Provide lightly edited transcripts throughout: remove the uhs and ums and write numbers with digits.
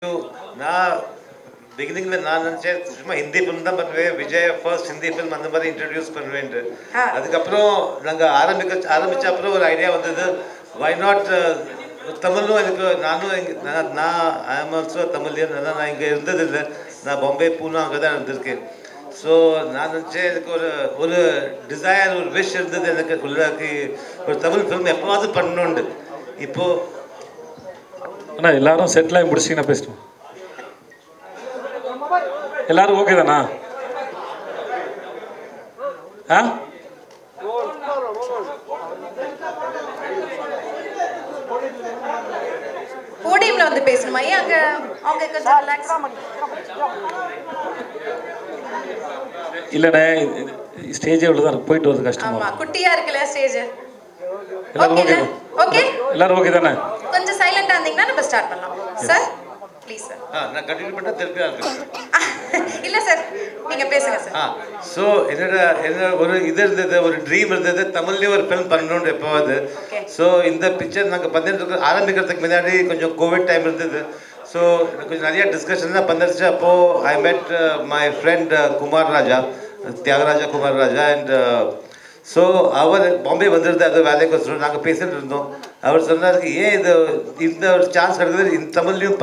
நான் பிகினிங்ல நான் நினச்சேன் சும்மா ஹிந்தி ஃபிலிம் தான் பண்ணுவேன், விஜய் ஃபர்ஸ்ட் ஹிந்தி ஃபிலிம் அந்த மாதிரி இன்ட்ரடியூஸ் பண்ணுவேன்ட்டு. அதுக்கப்புறம் நாங்கள் ஆரம்பித்த அப்புறம் ஒரு ஐடியா வந்தது, வை நாட் தமிழும் எனக்கு நான் ஐ ஆம் ஆல்சோ தமிழியன். அதான் நான் இங்கே இருந்ததில்லை, நான் பாம்பே பூனா அங்கே தான் இருந்திருக்கேன். ஸோ நான் நினச்சேன் எனக்கு ஒரு டிசைர், ஒரு விஷ் இருந்தது எனக்கு உள்ளாக்கி ஒரு தமிழ் ஃபிலிம் எப்போவாவது பண்ணணுண்டு. இப்போது அண்ணா எல்லாரும் செட்டில் ஆகி முடிச்சிங்கன்னா பேசணும். எல்லாரும் ஓகே தானா? ஆ போடியம்ல வந்து பேசணுமா? ஏன் அங்க அவங்க கொஞ்சம் ரிலாக்ஸ். இல்லைண்ணே, ஸ்டேஜே இவ்வளோதான் போயிட்டு வரது கஷ்டமா. ஆமா, குட்டியா இருக்குல்ல ஸ்டேஜ். எல்லாரும் ஓகே? ஓகே, எல்லாரும் ஓகே தானே? கொஞ்சம் சைலண்டா இருந்தீங்கன்னா நம்ம ஸ்டார்ட் பண்ணலாம். Sir please sir. நான் கண்டினியூ பண்ண திருப்பி இல்ல சார், நீங்க பேசுங்க சார். ஸோ என்னோட ஒரு இது இருந்தது, ஒரு ட்ரீம் இருந்தது, தமிழ்லேயே ஒரு ஃபிலிம் பண்ணணும்னு எப்போவாது. ஸோ இந்த பிக்சர் நாங்கள் பண்ணிட்டு ஆரம்பிக்கிறதுக்கு முன்னாடி கொஞ்சம் கோவிட் டைம் இருந்தது. ஸோ கொஞ்சம் நிறைய டிஸ்கஷன் தான் பண்ணிருச்சு. அப்போது I met my friend Kumar Raja, Thiagaraja Kumar Raja. And so அவர் பாம்பே வந்திருந்தார், அது வேலைக்கு வச்சுருந்தோம். நாங்கள் பேசிட்டு இருந்தோம். அவர் சொன்னார், ஏன் இந்த ஒரு சான்ஸ் கிடைக்குது, இந்த தமிழ்லையும்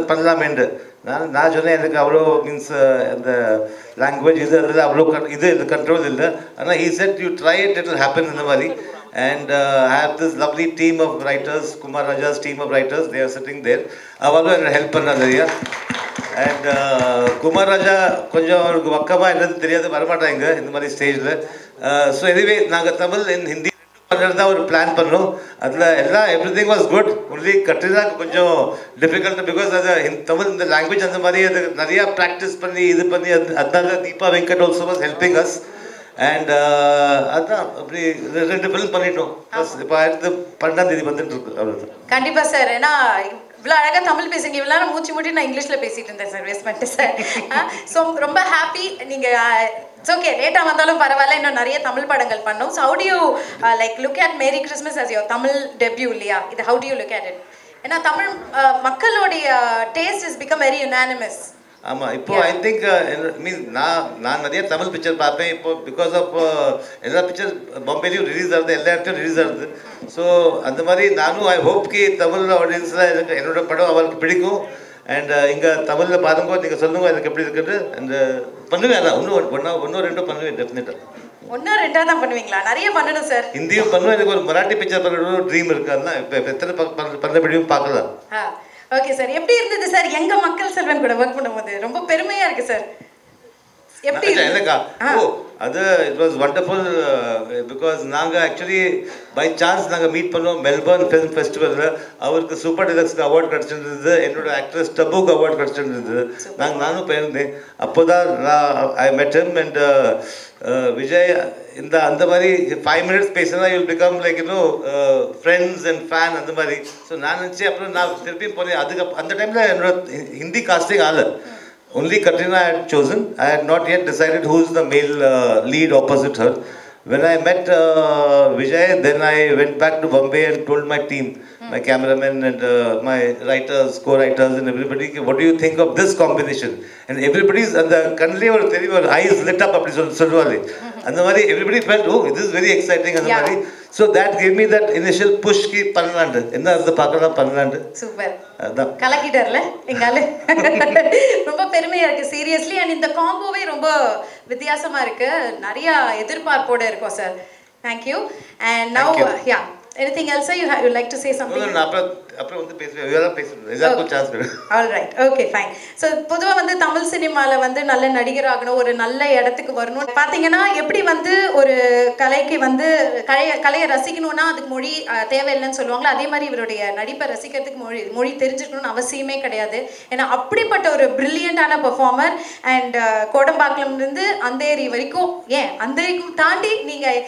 பண்ணலாமேண்டு. நான் சொன்னேன், எனக்கு அவ்வளோ மீன்ஸ் அந்த லாங்குவேஜ் இது அதில் அவ்வளோ இது கண்ட்ரோல் இல்லை. ஆனால் he said you try it, it will happen இந்த மாதிரி. And I have this lovely team of writers, Kumar Raja's team of writers, they are sitting there. அவரும் எனக்கு ஹெல்ப் பண்ணார் நிறையா. அண்ட் குமார் ராஜா கொஞ்சம் அவருக்கு பக்கமாக என்னது தெரியாது, வரமாட்டாங்க இந்த மாதிரி ஸ்டேஜில். ஸோ எனிவே நாங்கள் தமிழ் ஹிந்தி பண்ணுறது தான் ஒரு பிளான் பண்ணோம். அதில் எல்லாம் எவ்ரிதிங் வாஸ் குட். ஒன்லி கட்டுறதுக்கு கொஞ்சம் டிஃபிகல்ட், பிகாஸ் அது தமிழ் இந்த லாங்குவேஜ் அந்த மாதிரி அது நிறையா ப்ராக்டிஸ் பண்ணி இது பண்ணி அதனால Deepa Venkat also was helping as. And அதுதான் அப்படி 2 ஃபிலிம் பண்ணிட்டோம். இப்போ அடுத்து 12ஆம் தேதி வந்துட்டு இருக்கு, அவ்வளோதான். கண்டிப்பா சார். ஏன்னா இவ்வளோ அழகாக தமிழ் பேசுங்க, இவ்வளோ நேரம் மூச்சு மூட்டி நான் இங்கிலீஷில் பேசிட்டு இருந்தேன் சார், வேஸ்ட் பண்ணிட்டு சார். ஸோ ரொம்ப ஹாப்பி. நீங்கள் இட்ஸ் ஓகே, லேட்டாக வந்தாலும் பரவாயில்ல, இன்னும் நிறைய தமிழ் படங்கள் பண்ணோம். So how do you like look at Merry Christmas as your Tamil debut இல்லையா? இது how do you look at it? ஏன்னா தமிழ் மக்களுடைய taste is become very unanimous. ஆமாம், இப்போ ஐ திங்க் மீன்ஸ் நான் நிறைய தமிழ் பிக்சர் பார்ப்பேன். இப்போ பிகாஸ் ஆஃப் எல்லா பிக்சர் பாம்பேலையும் ரிலீஸ் ஆகுது, எல்லா இடத்தையும் ரிலீஸ் ஆகுது. ஸோ அந்த மாதிரி நானும் ஐ ஹோப் கி தமிழ் ஆடியன்ஸில் எனக்கு என்னோட படம் அவருக்கு பிடிக்கும். அண்ட் இங்கே தமிழில் பாருங்க, நீங்கள் சொல்லுங்க எனக்கு எப்படி இருக்குது. அண்ட் பண்ணுவேன், அதான் ஒன்று ரெண்டும் பண்ணுவேன் டெஃபினட்டாக. 1-2 தான் பண்ணுவீங்களா? நிறைய பண்ணணும் சார். ஹிந்தியும் பண்ணுவேன், எனக்கு ஒரு மராட்டி பிக்சர் பண்ணணும் ட்ரீம் இருக்கு. அதுதான் இப்போ எத்தனை பண்ணபடியும் பார்க்கலாம். ஓகே சார், எப்படி இருந்தது சார் எங்க மக்கள் செல்வன் கூட ஒர்க் பண்ணும்போது? ரொம்ப பெருமையா இருக்கு சார். எப்படி எனக்கா? அது இட் வாஸ் வண்டர்ஃபுல். பிகாஸ் நாங்கள் ஆக்சுவலி பை சான்ஸ் நாங்கள் மீட் பண்ணோம் மெல்பர்ன் ஃபிலிம் ஃபெஸ்டிவலில். அவருக்கு சூப்பர் டிலக்ஸ்க்கு அவார்டு கிடச்சிருந்தது, என்னோட ஆக்ட்ரஸ் டபுக்கு அவார்டு கிடச்சிருந்தது. நானும் போயிருந்தேன். அப்போ தான் ஐ மெட் ஹிம். அண்ட் விஜய் அந்த மாதிரி 5 மினிட்ஸ் பேசினா you'll become like friends and fan அந்த மாதிரி. ஸோ நான் நினச்சேன், அப்புறம் நான் திருப்பியும் போனேன். அந்த டைமில் என்னோட ஹிந்தி காஸ்டிங் ஆகலை. Only Katrina I had chosen. I had not yet decided who's the male lead opposite her. When I met Vijay, then I went back to Bombay and told my team, my cameraman and my writers, co-writers and everybody, what do you think of this combination? And everybody's and the kanle or eyes lit up apdi solvale. And the mari everybody felt, oh, this is very exciting. And the mari, so that gave me that initial push ki pannaland. Enna adha paakala pannaland. Super. கலக்கிட்டார்ல எங்கால. ரொம்ப பெருமையா இருக்கு seriously. And இந்த காம்போவே ரொம்ப வித்தியாசமா இருக்கு, நிறைய எதிர்பார்ப்போட இருக்கும் sir. Thank you. And now yeah anything else you like to say something? No, அப்புறம் வந்து பேசுவேன், வேற பேசுறேன், எல்லாருக்கும் சான்ஸ் கொடு. All right, okay fine. So பொதுவாக வந்து தமிழ் சினிமாவில் வந்து நல்ல நடிகர் ஆகணும், ஒரு நல்ல இடத்துக்கு வரணும். பார்த்தீங்கன்னா எப்படி வந்து ஒரு கலைக்கு வந்து கலையை ரசிக்கணும்னா அதுக்கு மொழி தேவையில்லைன்னு சொல்லுவாங்களோ, அதே மாதிரி இவருடைய நடிப்பை ரசிக்கிறதுக்கு மொழி தெரிஞ்சுக்கணும்னு அவசியமே கிடையாது. ஏன்னா அப்படிப்பட்ட ஒரு பிரில்லியண்டான பெர்ஃபார்மர். அண்ட் கோடம்பாக்கம்லேருந்து அந்தேரி வரைக்கும், ஏன் அந்தேரிக்கும் தாண்டி நீங்கள்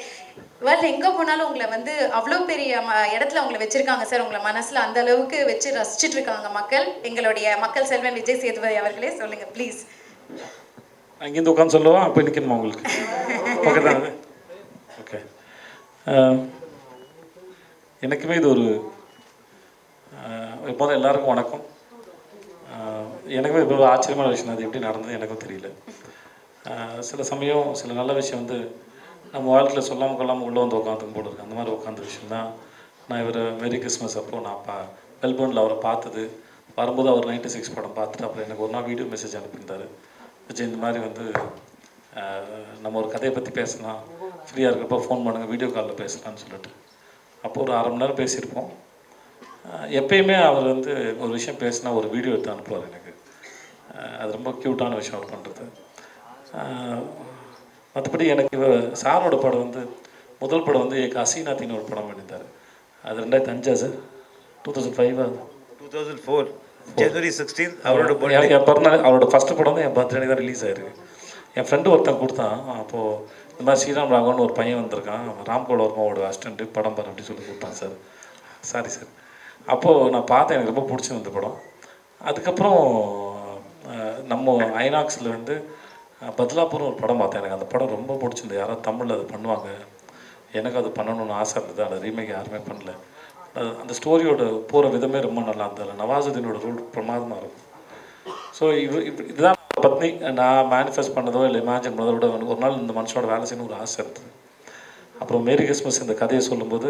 வேர்ல்டு எங்கே போனாலும் உங்களை வந்து அவ்வளோ பெரிய இடத்துல உங்களை வச்சுருக்காங்க சார். உங்களை மனசில் அந்த அளவுக்கு வச்சு ரசிச்சுட்டு இருக்காங்க மக்கள். எங்களுடைய மக்கள் செல்வன் விஜய் சேதுபதி அவர்களே சொல்லுங்கள் ப்ளீஸ். அங்கேருந்து உட்காந்து சொல்லுவோம், அப்போ நிற்கணுமா உங்களுக்கு? ஓகே தானே? ஓகே. எனக்குமே இது ஒரு முதல்ல எல்லாருக்கும் வணக்கம். எனக்குமே இப்போ ஆச்சரியமான விஷயம் அது எப்படி நடந்தது எனக்கும் தெரியல. சில சமயம் சில நல்ல விஷயம் வந்து நம்ம வாழ்க்கையில் சொல்லாமல் கொள்ளாமல் உள்ளே வந்து உட்காந்துக்கும் போல இருக்குது. அந்த மாதிரி உட்காந்த விஷயம் தான். நான் இவர் மேரி கிறிஸ்மஸ் அப்போது நான் மெல்போர்னில் அவரை பார்த்தது. வரும்போது அவர் 96 படம் பார்த்துட்டு அப்புறம் எனக்கு ஒரு நாள் வீடியோ மெசேஜ் அனுப்பியிருந்தார். விஜய் இந்த மாதிரி வந்து நம்ம ஒரு கதையை பற்றி பேசலாம், ஃப்ரீயாக இருக்கிறப்ப ஃபோன் பண்ணுங்கள், வீடியோ காலில் பேசலான்னு சொல்லிட்டு. அப்போது ஒரு 1/2 மணி நேரம் பேசியிருப்போம். எப்பயுமே அவர் வந்து ஒரு விஷயம் பேசினா ஒரு வீடியோ எடுத்து அனுப்புவார் எனக்கு. அது ரொம்ப க்யூட்டான விஷயம் அவர் பண்ணுறது. மற்றபடி எனக்கு சாரோட படம் வந்து முதல் படம் வந்து எனக்கு ஹசீனாத்தின்னு ஒரு படம் பண்ணியிருந்தார். அது 2005 சார், 2005 2004 January 16 அவரோட என் பிறந்தநாள். அவரோட ஃபஸ்ட்டு படம் வந்து என் பர்த்டே தான் ரிலீஸ் ஆயிருக்கு. என் ஃப்ரெண்டு ஒருத்தன் கொடுத்தான். அப்போது இந்த மாதிரி ஸ்ரீராம் ராகவன் ஒரு பையன் வந்திருக்கான், ராம்கோல் வர்மாவோட அசிஸ்டண்ட்டு, படம் பாரு அப்படி சொல்லி கொடுத்தான் சார். Sorry sir. அப்போது நான் பார்த்தேன், எனக்கு ரொம்ப பிடிச்சிருந்த படம். அதுக்கப்புறம் நம்ம ஐநாக்ஸில் வந்து பத்லாப்பூர்னு ஒரு படம் பார்த்தேன். எனக்கு அந்த படம் ரொம்ப பிடிச்சிருந்தது. யாராவது தமிழில் அது பண்ணுவாங்க, எனக்கு அது பண்ணணும்னு ஆசை இருந்தது. அந்த ரீமேக் யாருமே பண்ணல. அந்த ஸ்டோரியோட போகிற விதமே ரொம்ப நல்லா இருந்தது. நவாசுதீனோட ரோல் பிரமாதமாக இருக்கும். ஸோ இதுதான் பத்னி நான் மேனிஃபெஸ்ட் பண்ணதோ இல்லை இமேஜின் பண்ணதோ விட ஒரு நாள் இந்த மனுஷனோட வேலை செய்யணும் ஒரு ஆசை இருந்தது. அப்புறம் மேரி கிறிஸ்மஸ் இந்த கதையை சொல்லும்போது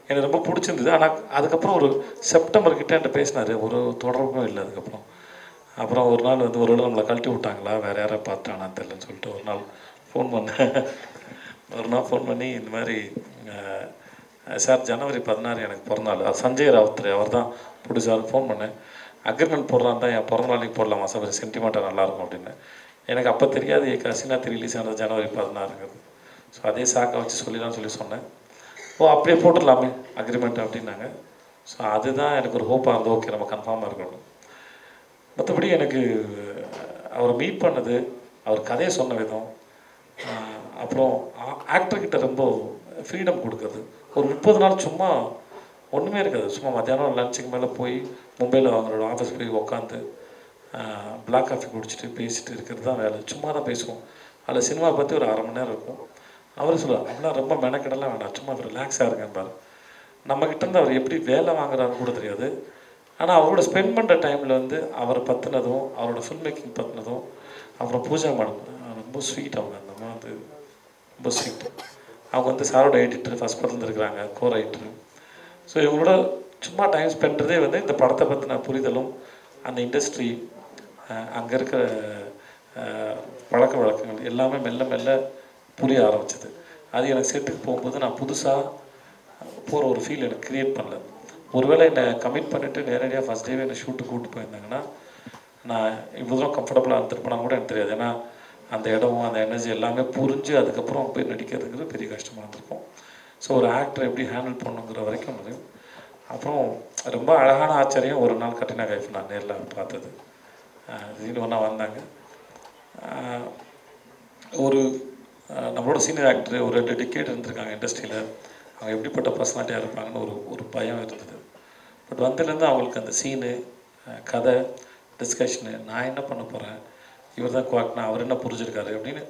எனக்கு ரொம்ப பிடிச்சிருந்தது. ஆனால் அதுக்கப்புறம் ஒரு செப்டம்பர் கிட்டே என்கிட்ட பேசினார், ஒரு தொடர்பும் இல்லை அதுக்கப்புறம். அப்புறம் ஒரு நாள் வந்து ஒரு நம்மளை கழட்டி விட்டாங்களா, வேறு யாரை பார்த்தானான்னு தெரியலன்னு சொல்லிட்டு ஒரு நாள் ஃபோன் பண்ணேன். ஒரு நாள் ஃபோன் பண்ணி இந்த மாதிரி சார் ஜனவரி 16 எனக்கு பிறந்தநாள், அது சஞ்சய் ராவுத்ரே அவர் தான் ப்ரொடியூசருக்கு ஃபோன் பண்ணேன். அக்ரிமெண்ட் போடுறான் தான், என் பிறந்தநாளைக்கு போடலாமா சார், ஒரு சென்டிமெண்ட்டாக நல்லாயிருக்கும் அப்படின்னு. எனக்கு அப்போ தெரியாது ஹசீனாத்தி ரிலீஸ் ஆனது ஜனவரி 16ங்கிறது. ஸோ அதே சாக்கை வச்சு சொல்லிடலாம்னு சொல்லி சொன்னேன். ஓ அப்படியே போட்டுடலாமே அக்ரிமெண்ட் அப்படின்னாங்க. ஸோ அதுதான் எனக்கு ஒரு ஹோப்பாக இருந்தது, ஓகே நம்ம கன்ஃபார்மாக இருக்கணும். மற்றபடி எனக்கு அவரை மீட் பண்ணது, அவர் கதையை சொன்ன விதம், அப்புறம் ஆக்டர்கிட்ட ரொம்ப ஃப்ரீடம் கொடுக்குறது. ஒரு 30 நாள் சும்மா ஒன்றுமே இருக்காது, சும்மா மத்தியானம் லஞ்சுக்கு மேலே போய் மும்பையில் அவங்களோட ஆஃபீஸ் போய் உட்காந்து பிளாக் காஃபி குடிச்சிட்டு பேசிட்டு இருக்கிறது தான் வேலை. சும்மா தான் பேசுவோம். அதில் சினிமா பற்றி ஒரு 1/2 மணி நேரம் இருக்கும். அவர் சொல்லுவார், அப்படிலாம் ரொம்ப மெனக்கெடலாம் வேண்டாம், சும்மா ரிலாக்ஸாக இருக்கேன்பார். நம்மக்கிட்டேருந்து அவர் எப்படி வேலை வாங்குறாருன்னு கூட தெரியாது. ஆனால் அவரோட ஸ்பெண்ட் பண்ணுற டைமில் வந்து அவரை பற்றினதும் அவரோட ஃபில்ம் மேக்கிங் பற்றினதும் அப்புறம் பூஜா மேடம் ரொம்ப ஸ்வீட். அவங்க அந்த மாதிரி வந்து ரொம்ப ஸ்வீட். அவங்க வந்து சாரோட எடிட்டர், ஃபஸ்ட் படத்தில் இருக்கிறாங்க, கோ ரைட்டர். ஸோ இவங்களோட சும்மா டைம் ஸ்பெண்ட்றதே வந்து இந்த படத்தை பற்றின புரிதலும் அந்த இண்டஸ்ட்ரி அங்கே இருக்கிற பழக்க வழக்கங்கள் எல்லாமே மெல்ல மெல்ல புரிய ஆரம்பிச்சது. அது எனக்கு செட்டுக்கு போகும்போது நான் புதுசாக போகிற ஒரு ஃபீல் எனக்கு க்ரியேட் பண்ணல. ஒருவேளை என்னை கமிட் பண்ணிவிட்டு நேரடியாக ஃபஸ்ட் டேவே என்னை ஷூட்டுக்கு கூப்பிட்டு போயிருந்தாங்கன்னா நான் இவ்வளோ தூரம் கம்ஃபர்டபுளாக இருந்திருப்பேனா கூட எனக்கு தெரியாது. ஏன்னா அந்த இடம் அந்த எனர்ஜி எல்லாமே புரிஞ்சு அதுக்கப்புறம் போய் நடிக்கிறதுங்கிறது பெரிய கஷ்டமாக இருந்திருக்கும். ஸோ ஒரு ஆக்டரை எப்படி ஹேண்டில் பண்ணுங்கிற வரைக்கும் முடியும். அப்புறம் ரொம்ப அழகான ஆச்சரியம், ஒரு நாள் கட்டினா கைஃப் நான் நேரில் பார்த்தது. திடீர்னு ஒன்றா வந்தாங்க. ஒரு நம்மளோட சீனியர் ஆக்டர் ஒரு 2 டிக்கெட் இருந்திருக்காங்க இண்டஸ்ட்ரியில், அவங்க எப்படிப்பட்ட பர்சனாலிட்டியாக இருப்பாங்கன்னு ஒரு பயம் இருந்தது. பட் வந்ததுலேருந்து அவங்களுக்கு அந்த சீனு, கதை, டிஸ்கஷனு, நான் என்ன பண்ண போகிறேன், இவர் தான் குவாக்னா, அவர் என்ன புரிஞ்சிருக்காரு அப்படின்னு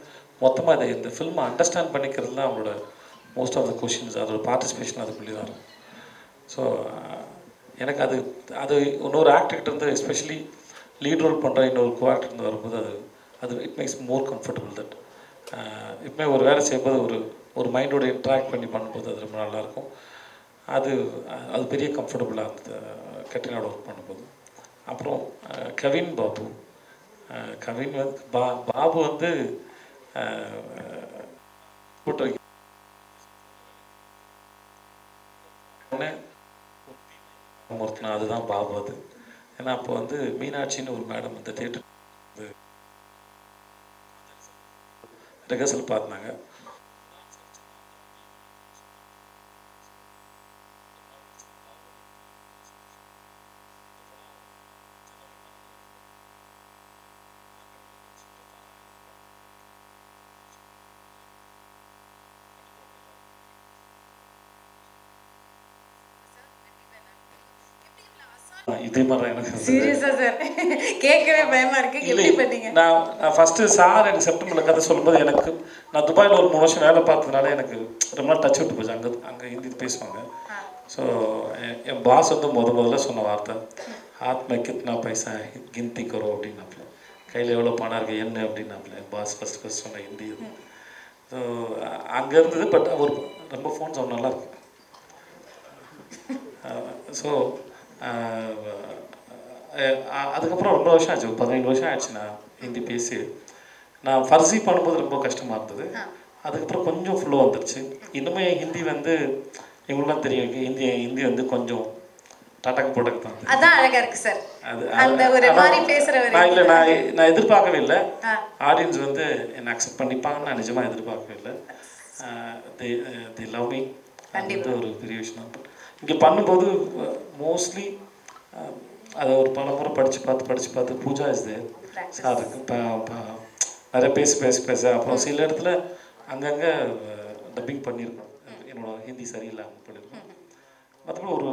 மொத்தமாக இந்த ஃபில்மை அண்டர்ஸ்டாண்ட் பண்ணிக்கிறதுலாம் அவங்களோட மோஸ்ட் ஆஃப் த கொஷின்ஸ், அதோட பார்ட்டிசிபேஷன் அதுக்குள்ளே தான் இருக்கும். ஸோ எனக்கு அது இன்னொரு ஆக்டர்கிட்ட இருந்து எஸ்பெஷலி லீட் ரோல் பண்ணுற இன்னொரு கோ ஆக்டர் இருந்து வரும்போது அது it makes more comfortable. That இப்போமே ஒரு வேலை செய்யும்போது ஒரு மைண்டோட இன்ட்ராக்ட் பண்ணி பண்ணும்போது அது ரொம்ப நல்லாயிருக்கும். அது பெரிய கம்ஃபர்டபுளாக இருந்தது கட்டினோட ஒர்க் பண்ணும்போது. அப்புறம் கவின் பாபு வந்து பாபு வந்து போட்டு ஒருத்தனா அதுதான் பாபு. அது ஏன்னா அப்போ வந்து மீனாட்சின்னு ஒரு மேடம் அந்த தியேட்டர் ரிஹர்சல் பார்த்தாங்க. இதே மாதிரி எனக்கு சீரியஸா சார் கேட்கவே பயமா இருக்கு. எப்படி பண்ணீங்க? நான் ஃபர்ஸ்ட் சார் எனக்கு செப்டம்பர்ல கதை சொல்லும்போது எனக்கு நான் துபாயில் ஒரு 3 வருஷம் வேலை பார்த்ததுனால எனக்கு ரொம்ப டச் விட்டு போச்சு. அங்கே ஹிந்தி பேசுவாங்க. ஸோ என் பாஸ் வந்து முதல்ல சொன்ன வார்த்தை, हाथ में कितना पैसा है गिनती करो அப்படின்னாப்புல கையில் எவ்வளோ பணம் இருக்குது என்ன அப்படின்னாப்புல பாஸ் ஃபஸ்ட் சொன்ன ஹிந்தி. ஸோ அங்கே இருந்தது. பட் அவர் ரொம்ப ஃபோன் சவுண்ட் நல்லா இருக்கு. ஸோ அதுக்கப்புறம் ரொம்ப வருஷம் ஆச்சு, 17 வருஷம் ஆச்சு நான் ஹிந்தி பேசி. நான் ஃபர்ஸி பண்ணும்போது ரொம்ப கஷ்டமாக இருந்தது. அதுக்கப்புறம் கொஞ்சம் ஃப்ளோ வந்துருச்சு. இன்னுமே ஹிந்தி வந்து எங்களுக்குலாம் தெரியும், ஹிந்தி வந்து கொஞ்சம் டாட்டாக்கு போட்டக்கு தான். அதான் அழகா இருக்கு சார். அந்த ஒரு மாதிரி பேசுறவர் நான் எதிர்பார்க்கவே இல்லை. ஆடியன்ஸ் வந்து என்னை அக்செப்ட் பண்ணிப்பாங்கன்னு நான் நிஜமாக எதிர்பார்க்கவே இல்லை. தி லவ் மீ. அது ஒரு பெரிய விஷயம். இங்கே பண்ணும்போது மோஸ்ட்லி அதை ஒரு பல முறை படித்து பார்த்து பூஜா இஸ் தேர் சார் நிறைய பேச அப்புறம் சில இடத்துல அங்கங்கே டப்பிங் பண்ணியிருக்கோம். என்னோட ஹிந்தி சரியில்லாமல் பண்ணியிருக்கோம். மற்றபடி ஒரு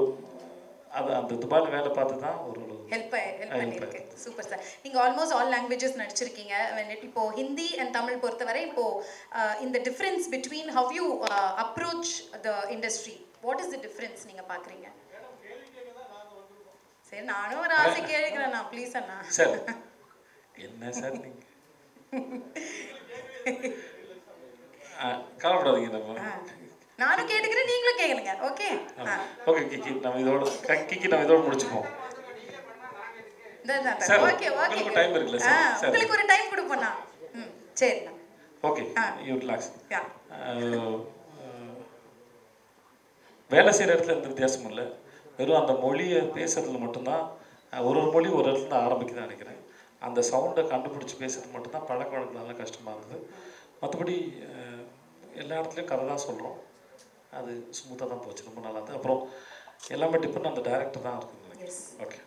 அது அந்த துபாயில் வேலை பார்த்து தான் ஒரு ஹெல்ப் பண்ணிருக்கு. Super sir. நீங்கள் ஆல்மோஸ்ட் ஆல் லாங்குவேஜஸ் நடிச்சிருக்கீங்க. இப்போ ஹிந்தி அண்ட் தமிழ் பொறுத்தவரை இப்போ இந்த difference between how you approach the industry, what is the difference நீங்கள் பார்க்குறீங்க? சரி, நானும் ஒரு ஆசை கேட்குறேண்ணா, ப்ளீஸ் அண்ணா. சார் என்ன சார் நீங்கள் கவலைப்படாதீங்க. நம்ம நானும் கேட்டுக்கிறேன், நீங்களும் கேட்குறீங்க. ஓகே ஓகே கிக்கி, நம்ம இதோட முடிச்சுப்போம். ஓகே ஓகே, டைம் இருக்குல்ல சார்? உங்களுக்கு ஒரு டைம் கொடுப்போண்ணா. சரிண்ணா. Okay, you relax. வேலை செய்கிற இடத்துல எந்த வித்தியாசமும் இல்லை. வெறும் அந்த மொழியை பேசுறதுல மட்டும்தான், ஒரு மொழி ஒரு இடத்துல ஆரம்பிக்குதான் நினைக்கிறேன். அந்த சவுண்டை கண்டுபிடிச்சி பேசுறது மட்டும்தான் பழக்க வழக்கம்லாம் கஷ்டமாக இருந்தது. மற்றபடி எல்லா இடத்துலையும் கதை தான் சொல்கிறோம். அது ஸ்மூத்தாக தான் போச்சு, ரொம்ப நல்லா இருந்தது. அப்புறம் எல்லாமே டிபெண்ட் அந்த டைரக்டர் தான் இருக்குது. ஓகே,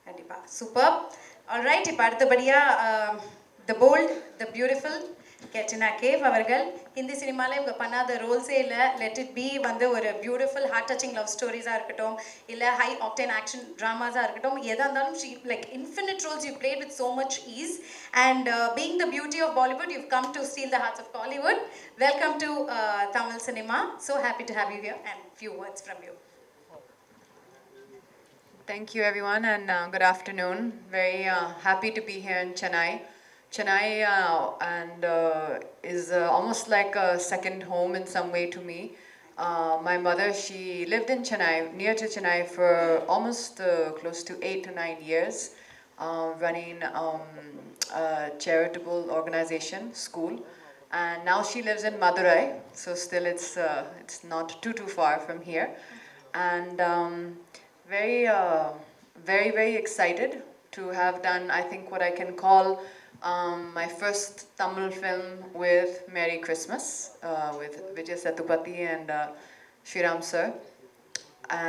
கண்டிப்பாக சூப்பர். ஆல்ரைட், இப்போ அடுத்தபடியாக the bold the beautiful Katrina Kaif அவர்கள். ஹிந்தி சினிமாவில் இவங்க பண்ணாத ரோல்ஸே இல்லை. லெட் இட் பி வந்து ஒரு பியூட்டிஃபுல் ஹார்ட் டச்சிங் லவ் ஸ்டோரிஸாக இருக்கட்டும், இல்லை ஹை ஆக்டேன் ஆக்ஷன் ட்ராமாஸாக இருக்கட்டும், எதாக இருந்தாலும் she like infinite roles you played with so much ease. And being the beauty of Bollywood, you've come to steal the hearts of Kollywood. Welcome to Tamil cinema. So happy to have you here and few words from you. Thank you everyone, and good afternoon. Very happy to be here in Chennai. Chennai is almost like a second home in some way to me. My mother, she lived in Chennai, near to Chennai, for almost close to 8 to 9 years, running a charitable organization, school. And now she lives in Madurai, so still it's not too far from here. And very excited to have done, I think, what I can call my first Tamil film with Merry Christmas, with Vijay Sethupathi and Shriram sir.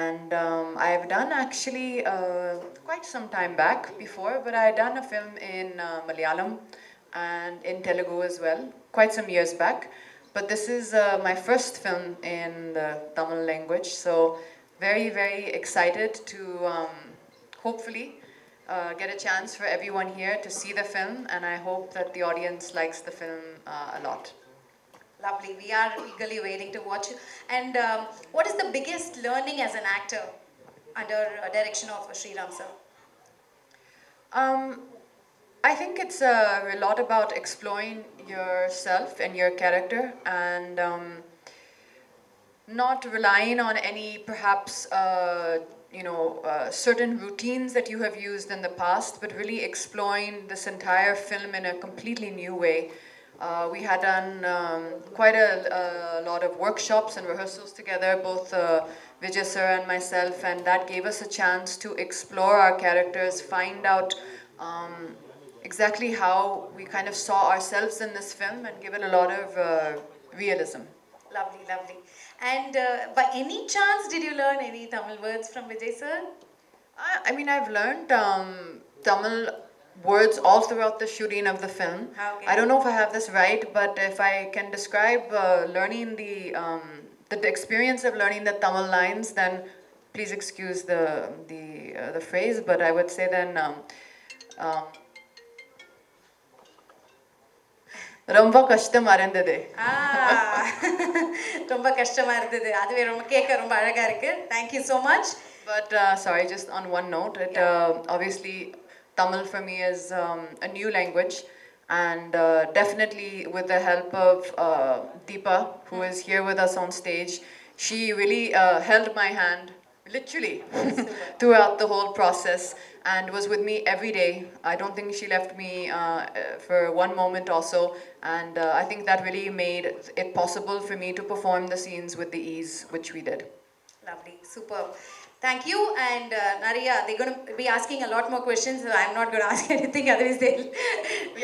And I've done actually quite some time back before, but I had done a film in Malayalam and in Telugu as well, quite some years back. But this is my first film in the Tamil language, so very excited to hopefully get a chance for everyone here to see the film, and I hope that the audience likes the film a lot. Lovely. We are eagerly waiting to watch. And what is the biggest learning as an actor under direction of Shriram sir? I think it's a lot about exploring yourself and your character, and not relying on any perhaps certain routines that you have used in the past, but really exploring this entire film in a completely new way. We had done quite a lot of workshops and rehearsals together, both Vijay sir and myself, and that gave us a chance to explore our characters, find out exactly how we kind of saw ourselves in this film, and give it a lot of realism. Lovely. And by any chance, did you learn any Tamil words from Vijay sir? I mean, I've learned Tamil words all throughout the shooting of the film. Okay. I don't know if I have this right, but if I can describe learning the experience of learning the Tamil lines, then please excuse the phrase, but I would say then ரொம்ப கஷ்டமா இருந்தது. ரொம்ப கஷ்டமா இருந்தது. அதுவே ரொம்ப கேட்க ரொம்ப அழகா இருக்கு. Thank you so much. But sorry, just on one note, obviously Tamil for me is a new language, and definitely with the help of Deepa, who is here with us on stage, she really held my hand, literally, throughout the whole process, and was with me every day. I don't think she left me for one moment also, and I think that really made it possible for me to perform the scenes with the ease which we did. Lovely, superb. Thank you. And Nariya, they're going to be asking a lot more questions. So I'm not going to ask anything, otherwise they'll...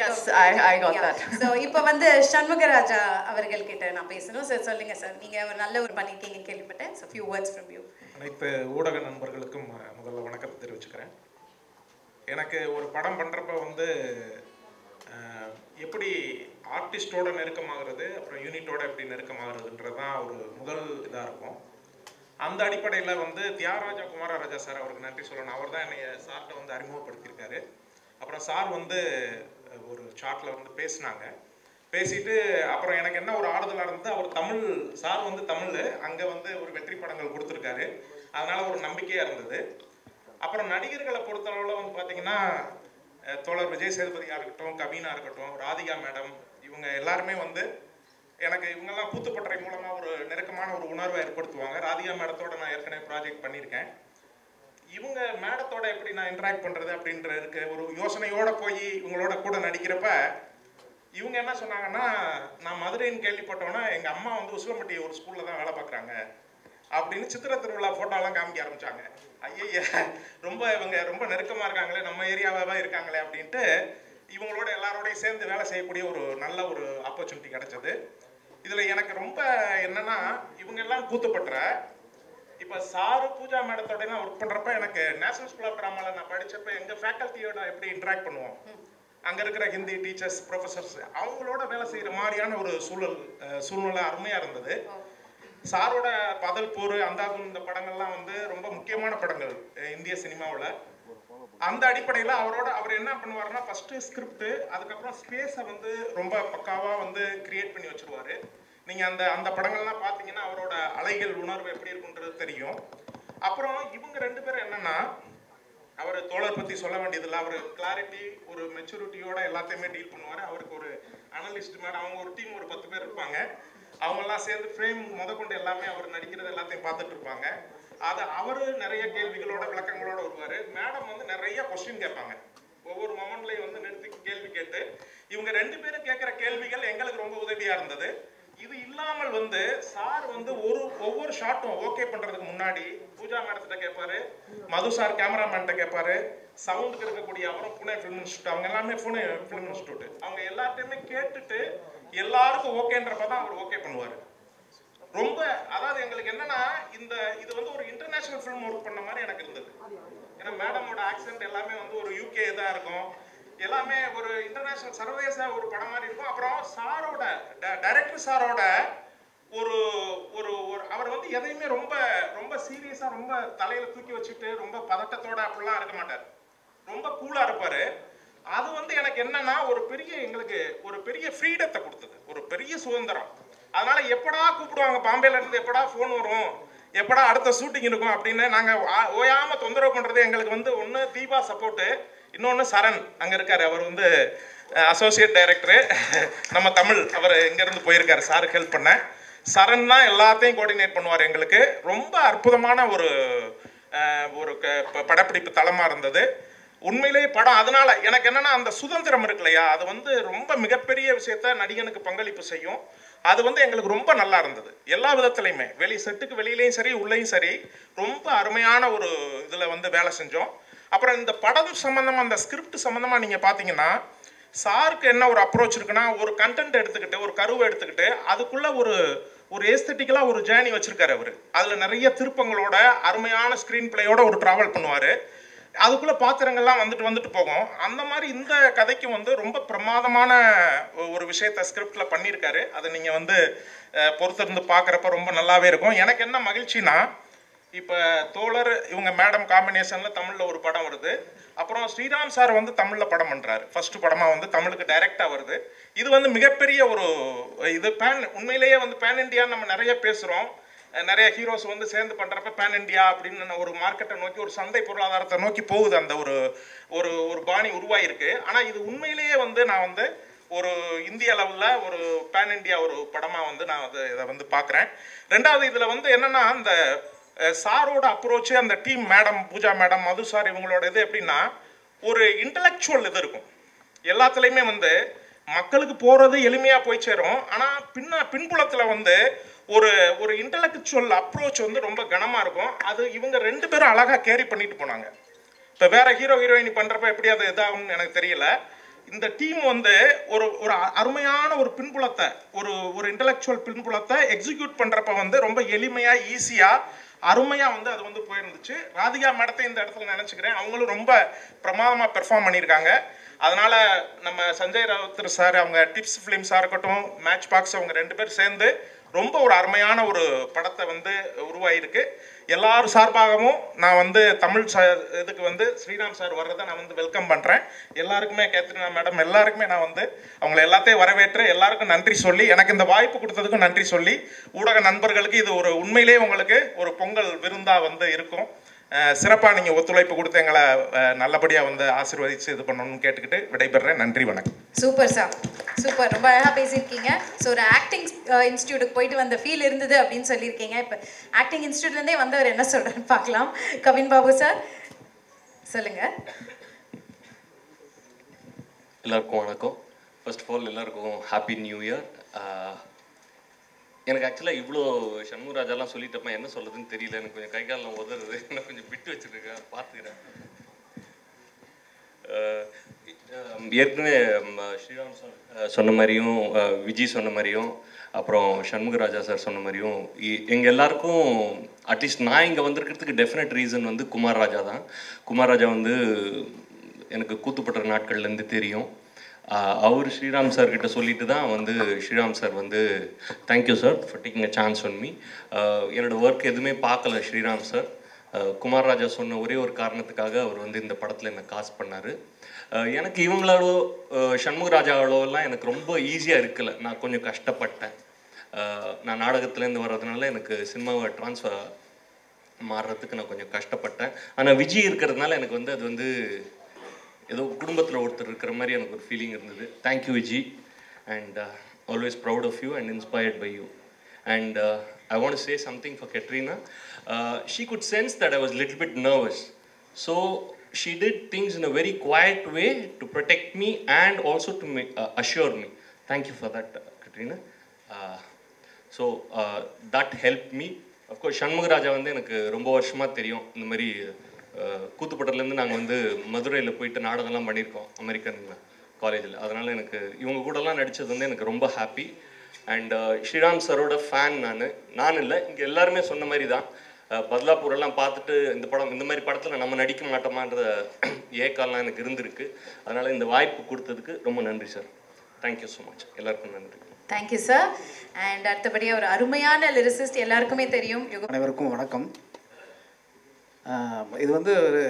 Yes, I got that. So, இப்போ வந்து சண்முகராஜா அவர்கள் கிட்ட நான் பேசணும். Sir சொல்லுங்க sir, நீங்க ஒரு நல்ல ஒரு பண்ணிருக்கீங்க கேள்விப்பட்டேன். So few words from you. அனைத்து ஊடக நண்பர்களுக்கும் முதல்ல வணக்கத்தை தெரிவிச்சுக்கிறேன். எனக்கு ஒரு படம் பண்ணுறப்ப வந்து எப்படி ஆர்டிஸ்டோட நெருக்கமாகிறது, அப்புறம் யூனிட்டோட எப்படி நெருக்கமாகிறதுன்றது தான் ஒரு முதல் இதாக இருக்கும். அந்த அடிப்படையில் வந்து தியாகராஜா குமாரராஜா சார் அவருக்கு நன்றி சொல்லணும். அவர் தான் என்னை சார்கிட்ட வந்து அறிமுகப்படுத்தியிருக்காரு. அப்புறம் சார் வந்து ஒரு சார்ட்டில் வந்து பேசினாங்க. பேசிட்டு அப்புறம் எனக்கு என்ன ஒரு ஆறுதலாக இருந்தது, அவர் தமிழ், சார் வந்து தமிழ், அங்கே வந்து ஒரு வெற்றி படங்கள் கொடுத்துருக்காரு, அதனால் ஒரு நம்பிக்கையாக இருந்தது. அப்புறம் நடிகர்களை பொறுத்தளவில் வந்து பார்த்திங்கன்னா தோழர் விஜய் சேதுபதியாக இருக்கட்டும், கவினா இருக்கட்டும், ராதிகா மேடம், இவங்க எல்லாருமே வந்து எனக்கு இவங்கெல்லாம் கூத்துப்பட்டறை மூலமாக ஒரு நெருக்கமான ஒரு உணர்வை ஏற்படுத்துவாங்க. ராதிகா மேடத்தோட நான் ஏற்கனவே ப்ராஜெக்ட் பண்ணியிருக்கேன். இவங்க மேடத்தோட எப்படி நான் இன்ட்ராக்ட் பண்ணுறது அப்படின்ற இருக்கு ஒரு யோசனையோடு போய் இவங்களோட கூட நடிக்கிறப்ப இவங்க என்ன சொன்னாங்கன்னா, நான் மதுரைன்னு கேள்விப்பட்டோன்னா எங்கள் அம்மா வந்து உசிலம்பட்டி ஒரு ஸ்கூலில் தான் வேலை பார்க்குறாங்க அப்படின்னு சித்திரை திருவிழா ஃபோட்டோலாம் காமிக்க ஆரம்பித்தாங்க. ஐய ரொம்ப இவங்க ரொம்ப நெருக்கமாக இருக்காங்களே, நம்ம ஏரியாவாக இருக்காங்களே அப்படின்ட்டு இவங்களோட எல்லாரோடையும் சேர்ந்து வேலை செய்யக்கூடிய ஒரு நல்ல ஒரு ஆப்பர்ச்சுனிட்டி கிடைச்சது. இதில் எனக்கு ரொம்ப என்னன்னா, இவங்க எல்லாம் கூத்துப்பட்டுற இப்போ சாரு பூஜா மேடத்தோட நான் ஒர்க் பண்ணுறப்ப எனக்கு நேஷனல் ஸ்கூல் ஆஃப் ட்ராமாவில் நான் படித்தப்ப எங்கள் ஃபேக்கல்ட்டியோட எப்படி இன்ட்ராக்ட் பண்ணுவோம், அங்கே இருக்கிற ஹிந்தி டீச்சர்ஸ், ப்ரொஃபஸர்ஸ், அவங்களோட வேலை செய்கிற மாதிரியான ஒரு சூழ்நிலை அருமையாக இருந்தது. சாரோட பதல்பூர், அந்தாதுன், இந்த படங்கள்லாம் வந்து ரொம்ப முக்கியமான படங்கள் இந்திய சினிமாவில். அந்த அடிப்படையில் அவர் என்ன பண்ணுவாருன்னா, ஃபஸ்ட்டு ஸ்கிரிப்ட், அதுக்கப்புறம் ஸ்பேஸை வந்து ரொம்ப பக்காவாக வந்து கிரியேட் பண்ணி வச்சுருவார். நீங்கள் அந்த படங்கள்லாம் பார்த்தீங்கன்னா அவரோட அலைகள் உணர்வு எப்படி இருக்குன்றது தெரியும். அப்புறம் இவங்க ரெண்டு பேரும் என்னென்னா, அவர் தோழர் பற்றி சொல்ல வேண்டியதில்லை, அவர் கிளாரிட்டி, ஒரு மெச்சூரிட்டியோட எல்லாத்தையுமே டீல் பண்ணுவார். அவருக்கு ஒரு அனலிஸ்ட் மேடம், அவங்க ஒரு டீம் ஒரு 10 பேர் இருப்பாங்க, அவங்கெல்லாம் சேர்ந்து ஃப்ரேம் முதற்கொண்டு எல்லாமே அவர் நடிக்கிறது எல்லாத்தையும் பார்த்துட்டு இருப்பாங்க. அது அவர் நிறைய கேள்விகளோட விளக்கங்களோட வருவார். மேடம் வந்து நிறைய கொஸ்டின் கேட்பாங்க, ஒவ்வொரு மொமெண்ட்லையும் வந்து நிறுத்தி கேள்வி கேட்டு இவங்க ரெண்டு பேரும் கேட்குற கேள்விகள் எங்களுக்கு ரொம்ப உதவியாக இருந்தது. இது இல்லாமல் வந்து சார் வந்து ஒவ்வொரு ஷாட்டும் ஓகே பண்ணுறதுக்கு முன்னாடி பூஜா மேடத்திட்ட கேட்பாரு, மது சார் கேமராமேன்கிட்ட கேட்பாரு, சவுண்டுக்கு இருக்கக்கூடிய அவரும் புனே ஃபிலிம் இன்ஸ்டியூட், அவங்க எல்லாமே புனே ஃபிலிம் இன்ஸ்டியூட், அவங்க எல்லாத்தையுமே கேட்டுட்டு எல்லாருக்கும் ஓகேன்றப்ப தான் அவர் ஓகே பண்ணுவார். ரொம்ப அதாவது எங்களுக்கு என்னன்னா, இது வந்து ஒரு இன்டர்நேஷனல் ஃபிலிம் ஒர்க் பண்ண மாதிரி எனக்கு இருந்தது. ஏன்னா மேடமோட ஆக்சென்ட் எல்லாமே வந்து ஒரு UK இதாக இருக்கும், எல்லாமே ஒரு இன்டர்நேஷனல் சர்வதேச ஒரு படம் மாதிரி இருக்கும். அப்புறம் சாரோட டைரக்டர் சாரோட ஒரு ஒரு அவர் வந்து எதையுமே ரொம்ப ரொம்ப சீரியஸாக ரொம்ப தலையில் தூக்கி வச்சுட்டு ரொம்ப பதட்டத்தோட அப்படிலாம் இருக்க மாட்டார், ரொம்ப கூலாக இருப்பார். அது வந்து எனக்கு என்னன்னா எங்களுக்கு ஒரு பெரிய ஃப்ரீடத்தை கொடுத்தது, ஒரு பெரிய சுதந்திரம். அதனால எப்படா கூப்பிடுவாங்க பாம்பேல இருந்து, எப்படா ஃபோன் வரும், எப்படா அடுத்த ஷூட்டிங் இருக்கும் அப்படின்னு நாங்கள் ஓயாமல் தொந்தரவு பண்ணுறது. எங்களுக்கு வந்து ஒன்று தீபா சப்போர்ட்டு, இன்னொன்று சரண் அங்கே இருக்கார், அவர் வந்து அசோசியேட் டைரக்டரு நம்ம தமிழ், அவர் இங்கேருந்து போயிருக்காரு சாருக்கு ஹெல்ப் பண்ண. சரண் தான் எல்லாத்தையும் கோஆர்டினேட் பண்ணுவார். எங்களுக்கு ரொம்ப அற்புதமான ஒரு படப்பிடிப்பு தளமாக இருந்தது உண்மையிலேயே படம். அதனால எனக்கு என்னன்னா, அந்த சுதந்திரம் இருக்கு இல்லையா, அது வந்து ரொம்ப மிகப்பெரிய விஷயத்த நடிகனுக்கு பங்களிப்பு செய்யும். அது வந்து எங்களுக்கு ரொம்ப நல்லா இருந்தது எல்லா விதத்துலையுமே, செட்டுக்கு வெளியிலையும் சரி உள்ளேயும் சரி, ரொம்ப அருமையான ஒரு இதில் வந்து வேலை செஞ்சோம். அப்புறம் இந்த படம் சம்மந்தமாக, அந்த ஸ்கிரிப்ட் சம்மந்தமாக நீங்கள் பார்த்தீங்கன்னா, சாருக்கு என்ன ஒரு அப்ரோச் இருக்குன்னா, ஒரு கண்டென்ட் எடுத்துக்கிட்டு, ஒரு கருவை எடுத்துக்கிட்டு, அதுக்குள்ளே ஒரு ஏஸ்தட்டிக்கலாக ஒரு ஜேர்னி வச்சுருக்காரு அவர். அதில் நிறைய திருப்பங்களோட அருமையான ஸ்க்ரீன் பிளேயோட ஒரு ட்ராவல் பண்ணுவார். அதுக்குள்ளே பாத்திரங்கள்லாம் வந்துட்டு போகும். அந்த மாதிரி இந்த கதைக்கு வந்து ரொம்ப பிரமாதமான ஒரு விஷயத்த ஸ்கிரிப்டில் பண்ணியிருக்காரு. அதை நீங்கள் வந்து பொறுத்திருந்து பார்க்குறப்ப ரொம்ப நல்லாவே இருக்கும். எனக்கு என்ன மகிழ்ச்சினா, இப்போ தோழர் இவங்க மேடம் காம்பினேஷனில் தமிழில் ஒரு படம் வருது. அப்புறம் ஸ்ரீராம் சார் வந்து தமிழில் படம் பண்ணுறாரு. ஃபஸ்ட்டு படமாக வந்து தமிழுக்கு டைரெக்டாக வருது. இது வந்து மிகப்பெரிய ஒரு இது உண்மையிலேயே வந்து பேன் இண்டியா நம்ம நிறைய பேசுகிறோம். நிறைய ஹீரோஸ் வந்து சேர்ந்து பண்ணுறப்ப பேன் இண்டியா அப்படின்னு ஒரு மார்க்கெட்டை நோக்கி ஒரு சந்தை பொருளாதாரத்தை நோக்கி போகுது. அந்த ஒரு ஒரு ஒரு பாணி உருவாயிருக்கு. ஆனால் இது உண்மையிலேயே வந்து நான் வந்து ஒரு இந்திய லெவலில் ஒரு பேன் இண்டியா ஒரு படமாக வந்து நான் இதை வந்து பார்க்குறேன். ரெண்டாவது இதில் வந்து என்னென்னா அந்த சாரோட அப்ரோச்சு, அந்த டீம் மேடம் பூஜா மேடம் மது சார் இவங்களோட இது எப்படின்னா ஒரு இன்டலெக்சுவல் இது இருக்கும். எல்லாத்துலேயுமே வந்து மக்களுக்கு போகிறது எளிமையாக போய் சேரும். ஆனால் பின்புலத்தில் வந்து ஒரு ஒரு இன்டலெக்சுவல் அப்ரோச் வந்து ரொம்ப கனமாக இருக்கும். அது இவங்க 2 பேரும் அழகாக கேரி பண்ணிட்டு போனாங்க. இப்போ வேற ஹீரோ ஹீரோயினி பண்ணுறப்ப எப்படி அது இதாகும்னு எனக்கு தெரியல. இந்த டீம் வந்து ஒரு ஒரு அருமையான ஒரு பின்புலத்தை ஒரு இன்டலெக்சுவல் பின்புலத்தை எக்ஸிக்யூட் பண்ணுறப்ப வந்து ரொம்ப எளிமையாக ஈஸியாக அருமையாக வந்து அது வந்து போயிருந்துச்சு. ராதிகா மேடத்தை இந்த இடத்துல நினச்சிக்கிறேன். அவங்களும் ரொம்ப பிரமாதமாக பெர்ஃபார்ம் பண்ணியிருக்காங்க. அதனால் நம்ம சஞ்சய் ராவுத்தர் சார், அவங்க டிப்ஸ் ஃபிலிம்ஸாக இருக்கட்டும், மேட்ச் பாக்ஸ், அவங்க 2 பேர் சேர்ந்து ரொம்ப ஒரு அருமையான ஒரு படத்தை வந்து உருவாயிருக்கு. எல்லாரும் சார்பாகவும் நான் வந்து தமிழ் இதுக்கு வந்து ஸ்ரீராம் சார் வர்றதை நான் வந்து வெல்கம் பண்ணுறேன். எல்லாருக்குமே கேத்ரினா மேடம் எல்லாருக்குமே நான் வந்து அவங்களை எல்லாத்தையும் வரவேற்று எல்லாருக்கும் நன்றி சொல்லி, எனக்கு இந்த வாய்ப்பு கொடுத்ததுக்கும் நன்றி சொல்லி, ஊடக நண்பர்களுக்கு இது ஒரு உண்மையிலே உங்களுக்கு ஒரு பொங்கல் விருந்தாக வந்து இருக்கும். சிறப்பாக நீங்கள் ஒத்துழைப்பு கொடுத்து எங்களை நல்லபடியாக வந்து ஆசீர்வதித்து இது பண்ணணும்னு கேட்டுக்கிட்டு விடைபெறேன். நன்றி, வணக்கம். சூப்பர் சார், சூப்பர், ரொம்ப அழகாக பேசியிருக்கீங்க. ஸோ ஒரு ஆக்டிங் இன்ஸ்டியூட்டுக்கு போயிட்டு வந்த ஃபீல் இருந்தது அப்படின்னு சொல்லியிருக்கீங்க. இப்போ ஆக்டிங் இன்ஸ்டியூட்லேருந்தே வந்தவர் என்ன சொல்கிறேன்னு பார்க்கலாம். கவின் பாபு சார் சொல்லுங்கள். எல்லாருக்கும் வணக்கம். ஃபர்ஸ்ட் ஆஃப் ஆல் எல்லாருக்கும் ஹாப்பி நியூ இயர். எனக்கு ஆக்சுவலாக இவ்வளோ சண்முகராஜாலாம் சொல்லிட்டப்ப என்ன சொல்கிறதுன்னு தெரியல. எனக்கு கொஞ்சம் கை காலெலாம் உதறது. நான் கொஞ்சம் விட்டு வச்சுருக்கேன், பார்த்துக்கிறேன். ஏற்கனவே ஸ்ரீராம் சார் சொன்ன மாதிரியும், விஜய் சொன்ன மாதிரியும், அப்புறம் சண்முகராஜா சார் சொன்ன மாதிரியும், எங்கள் எல்லாருக்கும் அட்லீஸ்ட் நான் இங்கே வந்திருக்கிறதுக்கு டெஃபினட் ரீசன் வந்து குமார் ராஜா தான். குமார் ராஜா வந்து எனக்கு கூத்துப்பட்ட நாட்கள்லேருந்து தெரியும். அவர் ஸ்ரீராம் சார் கிட்ட சொல்லிட்டு தான் வந்து ஸ்ரீராம் சார் வந்து thank you sir for taking a chance on me. என்னோடய ஒர்க் எதுவுமே பார்க்கல ஸ்ரீராம் சார். குமார் ராஜா சொன்ன ஒரே ஒரு காரணத்துக்காக அவர் வந்து இந்த படத்தில் என்னை காஸ்ட் பண்ணார். எனக்கு இவங்களோட சண்முகராஜாவோலாம் எனக்கு ரொம்ப ஈஸியாக இருக்கல. நான் கொஞ்சம் கஷ்டப்பட்டேன். நான் நாடகத்துலேருந்து வர்றதுனால எனக்கு சினிமாவை ட்ரான்ஸ்ஃபர் மாறுறதுக்கு நான் கொஞ்சம் கஷ்டப்பட்டேன். ஆனால் விஜய் இருக்கிறதுனால எனக்கு வந்து அது வந்து ஏதோ குடும்பத்தில் ஒருத்தர் இருக்கிற மாதிரி எனக்கு ஒரு ஃபீலிங் இருந்தது. Thank you Viji, and always proud of you and inspired by you. And I want to say something for Katrina. She could sense that I was a little bit nervous. So she did things in a very quiet way to protect me and also to assure me. Thank you for that, Katrina. So that helped me. Of course, Shanmugaraja வந்து எனக்கு ரொம்ப வருஷமாக தெரியும். இந்த மாதிரி கூத்துப்பட்டதுலேருந்து நாங்கள் வந்து மதுரையில் போயிட்டு நாடகம்லாம் பண்ணியிருக்கோம் அமெரிக்கன் காலேஜில். அதனால் எனக்கு இவங்க கூடலாம் நடித்தது வந்து எனக்கு ரொம்ப ஹாப்பி. அண்ட் ஸ்ரீராம் சரோட ஃபேன் நான் இல்லை, இங்கே எல்லாருமே சொன்ன மாதிரி தான். பத்லாப்பூரெல்லாம் பார்த்துட்டு இந்த மாதிரி படத்தில் நம்ம நடிக்க மாட்டோமான்ற ஏக்கால்லாம் எனக்கு இருந்திருக்கு. அதனால் இந்த வாய்ப்பு கொடுத்ததுக்கு ரொம்ப நன்றி சார். Thank you so much. எல்லாருக்கும் நன்றி. Thank you sir. அண்ட் அடுத்தபடியாக ஒரு அருமையான லிரிசிஸ்ட் எல்லாருக்குமே தெரியும். அனைவருக்கும் வணக்கம். இது வந்து ஒரு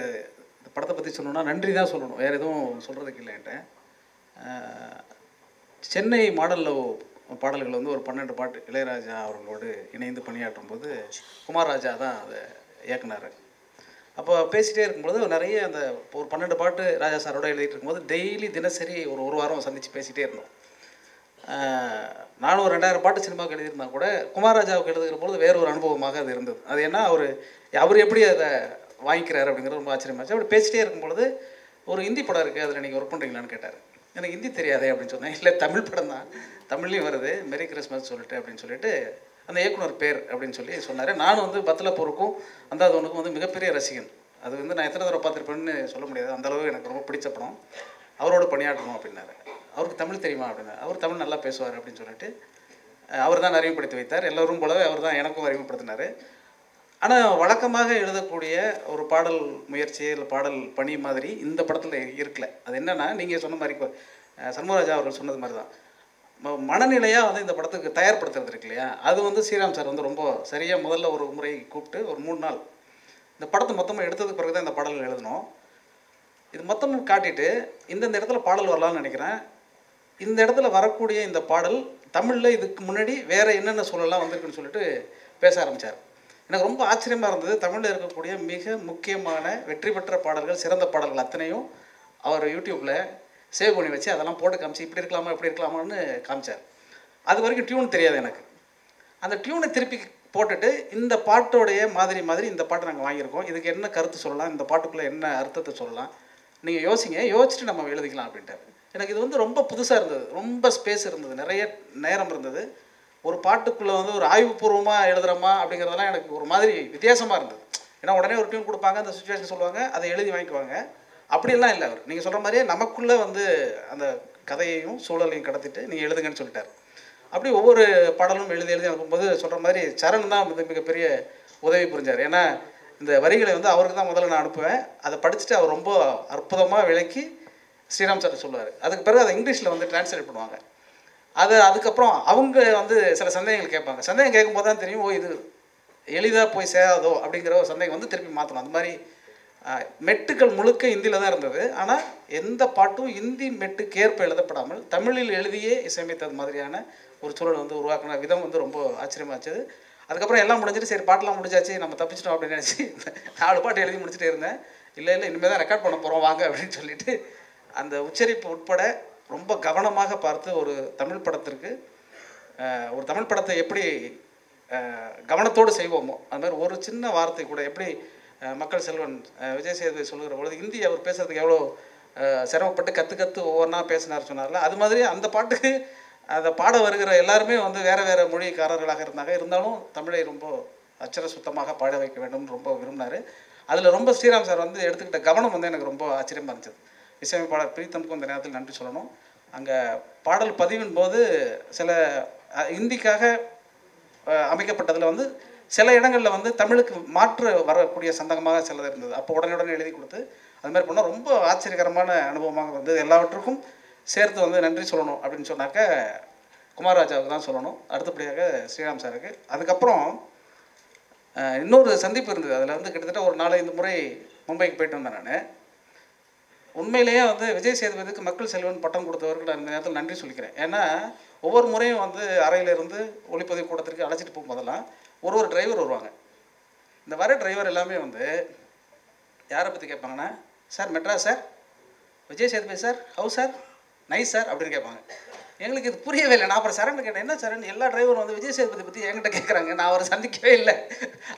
படத்தை பற்றி சொல்லணும்னா நன்றி தான் சொல்லணும், வேறு எதுவும் சொல்கிறதுக்கு இல்லைன்ட்டு. சென்னை மாடலில் பாடல்கள் வந்து ஒரு 12 பாட்டு இளையராஜா அவர்களோடு இணைந்து பணியாற்றும் போது குமார் ராஜா தான் அதை இயக்குனார். அப்போ பேசிகிட்டே இருக்கும்போது நிறைய அந்த ஒரு 12 பாட்டு ராஜா சாரோட எழுதிட்டு இருக்கும்போது டெய்லி தினசரி ஒரு வாரம் சந்தித்து பேசிகிட்டே இருந்தோம். நானும் ஒரு 2000 பாட்டு சினிமாவுக்கு எழுதியிருந்தா கூட குமார் ராஜாவுக்கு எழுதுகிற பொழுது வேறு ஒரு அனுபவமாக அது இருந்தது. அது என்ன அவர் எப்படி அதை வாங்கிக்கிறாரு அப்படிங்கிறது ரொம்ப ஆச்சரியமாச்சு. அப்படி பேசிகிட்டே இருக்கும்பொழுது ஒரு ஹிந்தி படம் இருக்குது, அதில் நீங்கள் ஒர்க் பண்ணுறீங்களான்னு கேட்டார். எனக்கு ஹிந்தி தெரியாதே அப்படின்னு சொன்னேன். இல்லை, தமிழ் படம் தான், தமிழ்லேயும் வருது, மேரி கிறிஸ்மஸ் சொல்லிட்டு அப்படின்னு சொல்லிட்டு அந்த இயக்குனர் பேர் அப்படின்னு சொல்லி சொன்னார். நானும் வந்து பத்லப்பூருக்கும் அந்தாதவனுக்கும் வந்து மிகப்பெரிய ரசிகன். அது வந்து நான் எத்தனை தடவை பார்த்துருப்பேன்னு சொல்ல முடியாது, அந்தளவு எனக்கு ரொம்ப பிடிச்ச படம். அவரோட பணியாற்றணும் அப்படின்னாரு. அவருக்கு தமிழ் தெரியுமா அப்படின்னா, அவர் தமிழ் நல்லா பேசுவார் அப்படின்னு சொல்லிட்டு அவர் தான் அறிமுகப்படுத்தி வைத்தார். எல்லோரும் போலவே அவர் தான் எனக்கும் அறிமுகப்படுத்தினார். ஆனால் வழக்கமாக எழுதக்கூடிய ஒரு பாடல் முயற்சி இல்லை பாடல் பணி மாதிரி இந்த படத்தில் இருக்கல. அது என்னென்னா, நீங்கள் சொன்ன மாதிரி சண்முகராஜா அவர்கள் சொன்னது மாதிரி தான் மனநிலையாக வந்து இந்த படத்துக்கு தயார்படுத்துறது இருக்கு இல்லையா, அது வந்து ஸ்ரீராம் சார் வந்து ரொம்ப சரியாக முதல்ல ஒரு முறை கூப்பிட்டு ஒரு 3 நாள் இந்த படத்தை மொத்தமாக எடுத்ததுக்கு பிறகு தான் இந்த பாடல்கள் எழுதணும். இது மொத்தமும் காட்டிட்டு இந்தந்த இடத்துல பாடல் வரலான்னு நினைக்கிறேன். இந்த இடத்துல வரக்கூடிய இந்த பாடல் தமிழில் இதுக்கு முன்னாடி வேறு என்னென்ன சொல்லலாம் வந்திருக்குன்னு சொல்லிட்டு பேச ஆரம்பித்தார். எனக்கு ரொம்ப ஆச்சரியமாக இருந்தது. தமிழில் இருக்கக்கூடிய மிக முக்கியமான வெற்றி பெற்ற பாடல்கள், சிறந்த பாடல்கள் அத்தனையும் அவர் யூடியூப்பில் சேவ் பண்ணி வச்சு அதெல்லாம் போட்டு காமிச்சு இப்படி இருக்கலாமா இப்படி இருக்கலாமான்னு காமிச்சார். அது வரைக்கும் டியூன் தெரியாது எனக்கு. அந்த டியூனை திருப்பி போட்டுட்டு இந்த பாட்டோடைய மாதிரி இந்த பாட்டை நாங்கள் வாங்கியிருக்கோம், இதுக்கு என்ன கருத்து சொல்லலாம், இந்த பாட்டுக்குள்ளே என்ன அர்த்தத்தை சொல்லலாம், நீங்கள் யோசிச்சுட்டு நம்ம எழுதிக்கலாம் அப்படின்ட்டார். எனக்கு இது வந்து ரொம்ப புதுசாக இருந்தது, ரொம்ப ஸ்பேஸ் இருந்தது, நிறைய நேரம் இருந்தது. ஒரு பாட்டுக்குள்ளே வந்து ஒரு ஆய்வுபூர்வமாக எழுதுகிறோமா அப்படிங்கிறதெல்லாம் எனக்கு ஒரு மாதிரி வித்தியாசமாக இருந்தது. ஏன்னா உடனே ஒரு டியூன் கொடுப்பாங்க, அந்த சுச்சுவேஷன் சொல்லுவாங்க, அதை எழுதி வாங்கிக்குவாங்க. அப்படியெல்லாம் இல்லை. அவர் நீங்கள் சொல்கிற மாதிரியே நமக்குள்ளே வந்து அந்த கதையையும் சூழலையும் கடத்திட்டு நீங்கள் எழுதுங்கன்னு சொல்லிட்டார். அப்படி ஒவ்வொரு பாடலும் எழுதி அனுப்பும்போது சொல்கிற மாதிரி சரண் தான் மிகப்பெரிய உதவி புரிஞ்சார். ஏன்னா இந்த வரிகளை வந்து அவருக்கு தான் முதல்ல நான் அனுப்புவேன். அதை படிச்சுட்டு அவர் ரொம்ப அற்புதமாக விளக்கி ஸ்ரீராம் சார் சொல்லுவார். அதுக்கு பிறகு அதை இங்கிலீஷில் வந்து டிரான்ஸ்லேட் பண்ணுவாங்க. அதுக்கப்புறம் அவங்க வந்து சில சந்தேகங்கள் கேட்பாங்க. சந்தேகம் கேட்கும்போது தான் தெரியும், இது எளிதாக போய் சேராதோ அப்படிங்கிற ஒரு சந்தேகம் வந்து திருப்பி மாற்றணும். அந்த மாதிரி மெட்டுக்கள் முழுக்க இந்தியில் தான் இருந்தது. ஆனால் எந்த பாட்டும் இந்தி மெட்டுக்கேற்ப எழுதப்படாமல் தமிழில் எழுதியே இசையமைத்தது மாதிரியான ஒரு சூழல் வந்து உருவாக்கின விதம் வந்து ரொம்ப ஆச்சரியமாச்சு. அதுக்கப்புறம் எல்லாம் முடிஞ்சிட்டு சரி பாட்டெலாம் முடிஞ்சாச்சு நம்ம தப்பிச்சிட்டோம் அப்படின்னு நினச்சி 4 பாட்டு எழுதி முடிச்சுட்டே இருந்தேன். இல்லை இனிமேல் தான் ரெக்கார்ட் பண்ண போகிறோம் வாங்க அப்படின்னு சொல்லிட்டு அந்த உச்சரிப்பு உட்பட ரொம்ப கவனமாக பார்த்து ஒரு தமிழ் படத்தை எப்படி கவனத்தோடு செய்வோமோ அது மாதிரி ஒரு சின்ன வார்த்தை கூட எப்படி மக்கள் செல்வன் விஜய் சேதுபதி சொல்லுகிற பொழுது ஹிந்தி அவர் பேசுறதுக்கு எவ்வளோ சிரமப்பட்டு கற்று ஒவ்வொன்றா பேசினார் சொன்னார்ல, அது மாதிரி அந்த பாட்டுக்கு அதை பாட வருகிற எல்லாருமே வந்து வேறு மொழிக்காரர்களாக இருந்தாலும் தமிழை ரொம்ப அச்சர சுத்தமாக பாட வைக்க வேண்டும்னு ரொம்ப விரும்பினார். அதில் ரொம்ப ஸ்ரீராம் சார் வந்து எடுத்துக்கிட்ட கவனம் வந்து எனக்கு ரொம்ப ஆச்சரியமாக இருந்துச்சு. இசையமைப்பாளர் பிரீத்தமுக்கும் இந்த நேரத்தில் நன்றி சொல்லணும். அங்கே பாடல் பதிவின் போது சில ஹிந்திக்காக அமைக்கப்பட்டதில் வந்து சில இடங்களில் வந்து தமிழுக்கு மாற்று வரக்கூடிய சந்தகமாக சிலது இருந்தது. அப்போ உடனே எழுதி கொடுத்து அது மாதிரி பண்ணால் ரொம்ப ஆச்சரியகரமான அனுபவமாக இருந்தது. எல்லாவற்றுக்கும் சேர்த்து வந்து நன்றி சொல்லணும் அப்படின்னு சொன்னாக்க குமார் ராஜாவுக்கு தான் சொல்லணும், அடுத்தபடியாக ஸ்ரீராம் சாருக்கு. அதுக்கப்புறம் இன்னொரு சந்திப்பு இருந்தது. அதில் வந்து கிட்டத்தட்ட ஒரு 4-5 முறை மும்பைக்கு போயிட்டு வந்தேன் நான். உண்மையிலேயே வந்து விஜய் சேதுபதிக்கு மக்கள் செல்வன் பட்டம் கொடுத்தவருக்கு நான் இந்த நேரத்தில் நன்றி சொல்லிக்கிறேன். ஏன்னா ஒவ்வொரு முறையும் வந்து அறையிலிருந்து ஒளிப்பதிவு கூடத்திற்கு அழைச்சிட்டு போகும்போதெல்லாம் ஒரு டிரைவர் வருவாங்க. இந்த வர டிரைவர் எல்லாமே வந்து யாரை பற்றி கேட்பாங்கன்னா, sir Madras sir, Vijay Sethupathi sir, house sir, nice sir அப்படின்னு கேட்பாங்க. எங்களுக்கு இது புரியவே இல்லை. நான் அப்புறம் சரண் கேட்டேன், என்ன சரண் எல்லா டிரைவரும் வந்து விஜய் சேதுபதி பற்றி என்கிட்ட கேட்குறாங்க, நான் அவரை சந்திக்கவே இல்லை,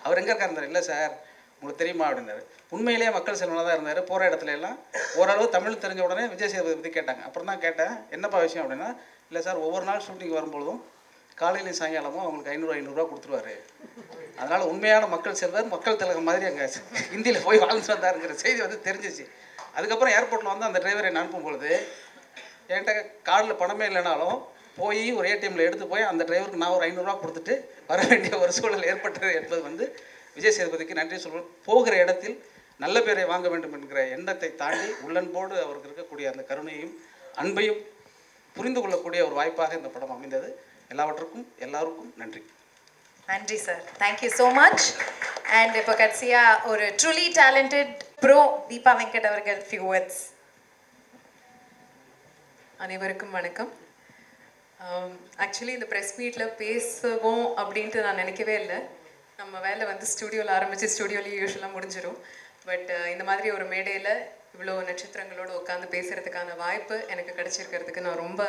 அவர் எங்கே இருக்காருந்தார், இல்லை சார் உங்களுக்கு தெரியுமா அப்படின்னாரு. உண்மையிலேயே மக்கள் செல்வனாக தான் இருந்தார். போகிற இடத்துல எல்லாம் ஓரளவு தமிழ் தெரிஞ்ச உடனே விஜய் சேதுபதி பற்றி கேட்டாங்க. அப்புறம் தான் கேட்டேன், என்னப்பா விஷயம் அப்படின்னா, இல்லை சார் ஒவ்வொரு நாள் ஷூட்டிங் வரும்பொழுதும் காலையிலையும் சாயங்காலமும் அவங்களுக்கு 500 கொடுத்துருவாரு. அதனால் உண்மையான மக்கள் செல்வர் மக்கள் திலகம் மாதிரி அங்கே இந்தியில் போய் வாழ்ந்து வந்தாருங்கிற செய்தி வந்து தெரிஞ்சிச்சு. அதுக்கப்புறம் ஏர்போர்ட்டில் வந்து அந்த டிரைவரை அனுப்பும் பொழுது என்கிட்ட கார்டில் பணமே இல்லைனாலும் போய் ஒரு ஏடிஎம்மில் எடுத்து போய் அந்த டிரைவருக்கு நான் ஒரு 500 கொடுத்துட்டு வர வேண்டிய ஒரு சூழல் ஏற்பட்டது என்பது வந்து விஜய் சேதுபதிக்கு நன்றி சொல்வேன். போகிற இடத்தில் நல்ல பேரை வாங்க வேண்டும் என்கிற எண்ணத்தை தாண்டி உள்ளன்போடு அவருக்கு இருக்கக்கூடிய அந்த கருணையும் அன்பையும் புரிந்து கொள்ளக்கூடிய ஒரு வாய்ப்பாக இந்த படம் அமைந்தது. எல்லாவற்றுக்கும் எல்லாருக்கும் நன்றி. நன்றி sir, thank you so much. And இப்போ கடைசியாக ஒரு truly talented bro Deepa Venkat அவர்கள் ஃபியூ வேர்ட்ஸ். அனைவருக்கும் வணக்கம். ஆக்சுவலி இந்த ப்ரெஸ் மீட்டில் பேசுவோம் அப்படின்ட்டு நான் நினைக்கவே இல்லை. நம்ம வேலை வந்து ஸ்டுடியோவில் ஆரம்பித்து ஸ்டுடியோலேயே யூஸ்வலாக முடிஞ்சிடும். பட் இந்த மாதிரி ஒரு மேடையில் இவ்வளோ நட்சத்திரங்களோடு உட்காந்து பேசுகிறதுக்கான வாய்ப்பு எனக்கு கிடச்சிருக்கிறதுக்கு நான் ரொம்ப